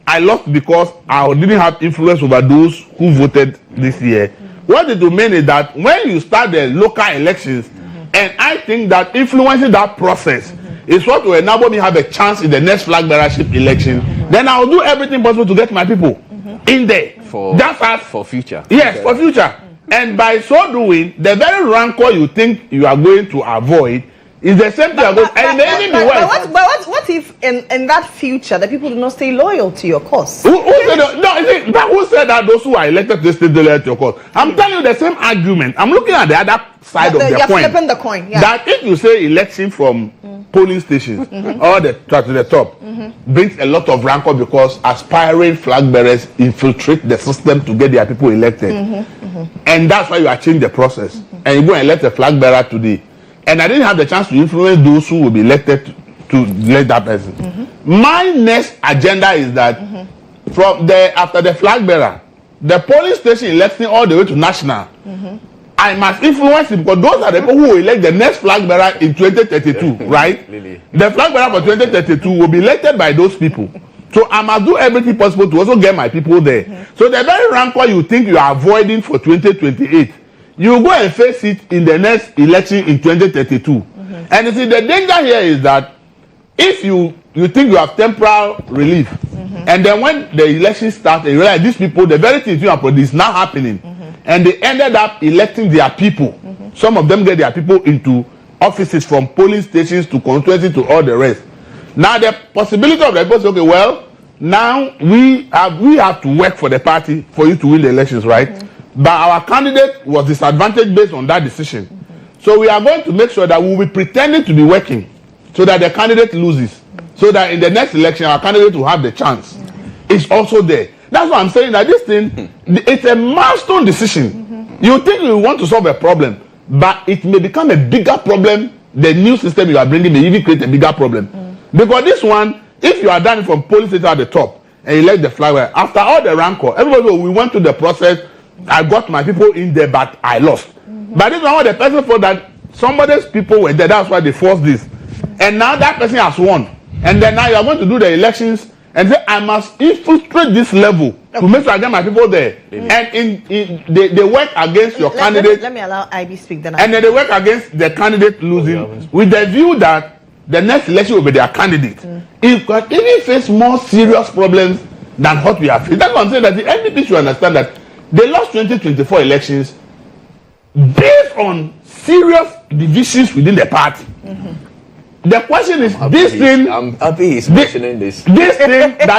I lost because I didn't have influence over those who voted this year, what it will mean is that when you start the local elections, and I think that influencing that process is what will enable me have a chance in the next flag bearership election, then I will do everything possible to get my people in there. For future. Yes, for future. And by so doing, the very rancor you think you are going to avoid is the same thing. But what if in that future the people do not stay loyal to your cause? Who said that? No, who said that those who are elected to stay loyal to your cause? I'm telling you the same argument. I'm looking at the other side of the coin. You're flipping the coin. Yeah. That if you say election from polling stations or to the top brings a lot of rancor because aspiring flag bearers infiltrate the system to get their people elected, and that's why you are changing the process and you go and elect a flag bearer today. And I didn't have the chance to influence those who will be elected to elect that person. My next agenda is that after the flag bearer, the polling station electing all the way to national, I must influence it because those are the people who will elect the next flag bearer in 2032, right? The flag bearer for 2032 will be elected by those people. So I must do everything possible to also get my people there. So the very rancor you think you are avoiding for 2028, you go and face it in the next election in 2032. And you see, the danger here is that if you think you have temporal relief, and then when the election starts, you realize these people, the very things you have produced is now happening, and they ended up electing their people. Some of them get their people into offices from polling stations to constituency to all the rest. Now the possibility of the people say, okay, well, now we have to work for the party for you to win the elections, right? But our candidate was disadvantaged based on that decision. So we are going to make sure that we will be pretending to be working so that the candidate loses. So that in the next election, our candidate will have the chance. It's also there. That's why I'm saying that this thing, it's a milestone decision. You think you want to solve a problem, but it may become a bigger problem. The new system you are bringing may even create a bigger problem. Because this one, if you are done from police station at the top and you elect the flag bearer, after all the rancor, everybody will, we went through the process. I got my people in there, but I lost. But this one, the person thought that somebody's people were there. That's why they forced this. And now that person has won. And then now you are going to do the elections and say, I must infiltrate this level to make sure I get my people there. And they work against your candidate. Let me allow IB speak. Then and then they work against the candidate losing with the view that the next election will be their candidate. It can even face more serious problems than what we have faced. That's what I'm saying, that the NDP should understand that they lost 2024 elections based on serious divisions within the party. The question is, this thing that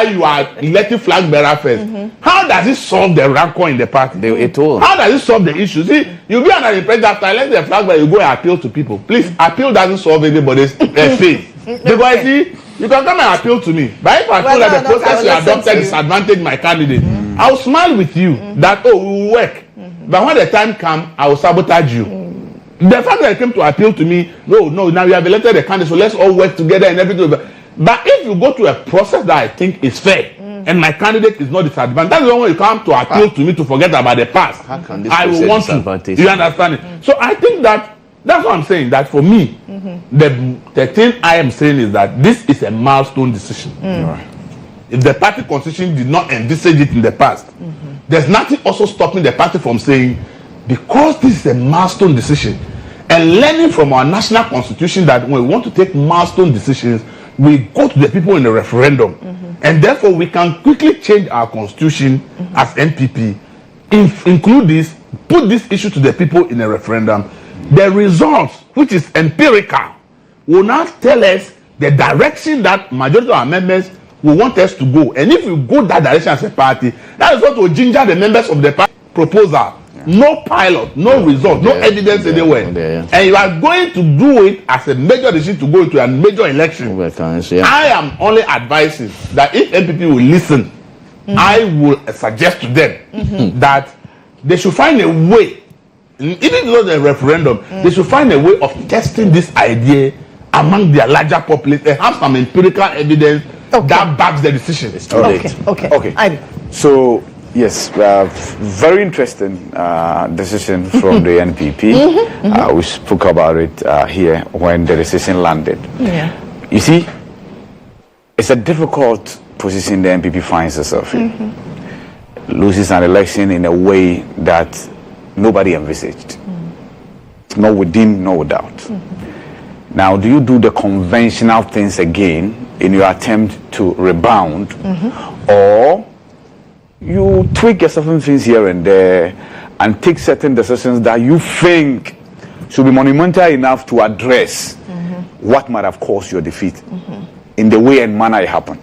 you are electing flag bearer first, how does it solve the rancor in the party? How does it solve the issue? See, you'll be under the impression that after electing the flag bearer, you go and appeal to people. Please, appeal doesn't solve anybody's faith. Because see, you can come and appeal to me, but if I feel that the process you adopted disadvantaged my candidate, I'll smile with you that, oh, we will work. But when the time comes, I will sabotage you. The fact that they came to appeal to me, no, now we have elected a candidate, so let's all work together and everything. But if you go to a process that I think is fair, and my candidate is not disadvantaged, that's when you come to appeal to me to forget about the past. How can this I will want to. You understand it? So I think that's what I'm saying, that for me, the thing I am saying is that this is a milestone decision. If the party constitution did not envisage it in the past, there's nothing also stopping the party from saying, because this is a milestone decision, and learning from our national constitution that when we want to take milestone decisions, we go to the people in the referendum, and therefore we can quickly change our constitution as NPP, include this, put this issue to the people in a referendum. The results, which is empirical, will now tell us the direction that majority of our members will want us to go. And if we go that direction as a party, that is what will ginger the members of the party proposal. No pilot, no result, no evidence anywhere. And you are going to do it as a major decision to go into a major election. I am only advising that if NPP will listen, I will suggest to them that they should find a way, even if it's not a referendum, they should find a way of testing this idea among their larger population and have some empirical evidence that backs the decision. Okay. So, yes, very interesting decision from the NPP. We spoke about it here when the decision landed. You see, it's a difficult position the NPP finds itself in. Loses an election in a way that nobody envisaged. Not within, no doubt. Now, do you do the conventional things again in your attempt to rebound, or you tweak certain things here and there and take certain decisions that you think should be monumental enough to address what might have caused your defeat? in the way and manner it happened.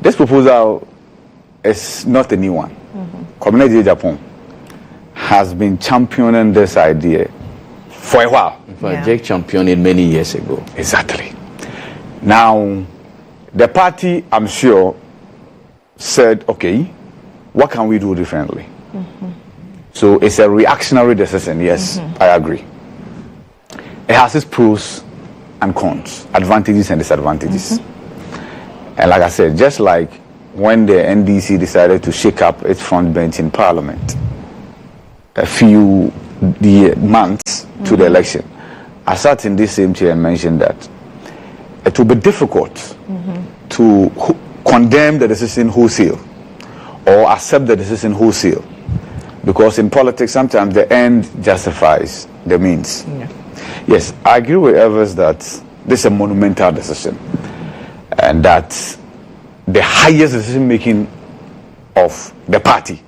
This proposal is not a new one. Community Japan has been championing this idea for a while. Jake championed it many years ago. Exactly. Now, the party, I'm sure, said, okay, what can we do differently? So it's a reactionary decision, yes, I agree. It has its pros and cons, advantages and disadvantages. And like I said, just like when the NDC decided to shake up its front bench in Parliament a few months to the election, I sat in this same chair and mentioned that it will be difficult to condemn the decision wholesale or accept the decision wholesale, because in politics sometimes the end justifies the means. Yes, I agree with Evers that this is a monumental decision and that the highest decision making of the party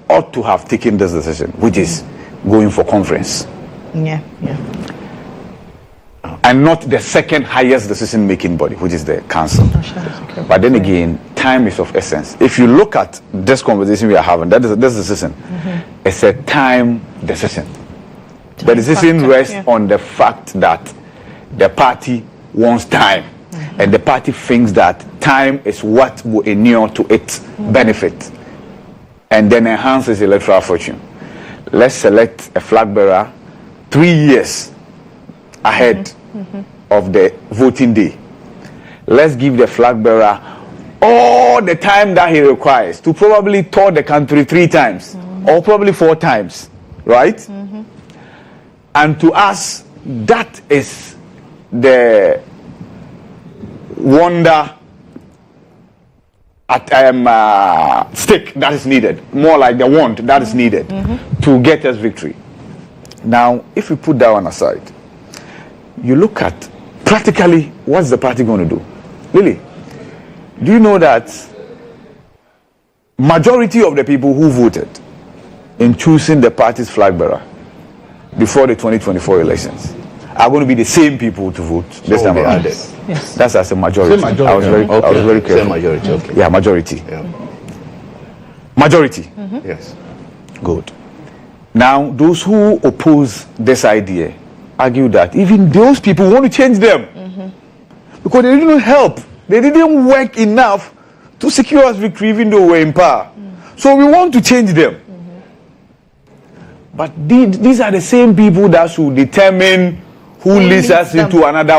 ought to have taken this decision, which is going for conference. And not the second highest decision making body, which is the council. But then again, time is of essence. If you look at this conversation we are having, that is this decision, it's a time decision. The decision rests on the fact that the party wants time, and the party thinks that time is what will inure to its benefit and then enhance its electoral fortune. Let's select a flag bearer 3 years ahead of the voting day. Let's give the flag bearer all the time that he requires to probably tour the country 3 times or probably 4 times, right? And to us, that is the wonder at stake that is needed, more like the want that is needed to get us victory. Now, if we put that one aside, you look at practically what's the party going to do? Really? Do you know that majority of the people who voted in choosing the party's flag bearer before the 2024 elections are going to be the same people to vote this time around? Yes. That's as a majority. Majority. I was very careful. Same majority, okay. Yeah, majority. Majority. Yes. Good. Now, those who oppose this idea argue that even those people want to change them because they didn't help. They didn't work enough to secure us victory even though we're in power. So we want to change them. But these are the same people that should determine who leads us into another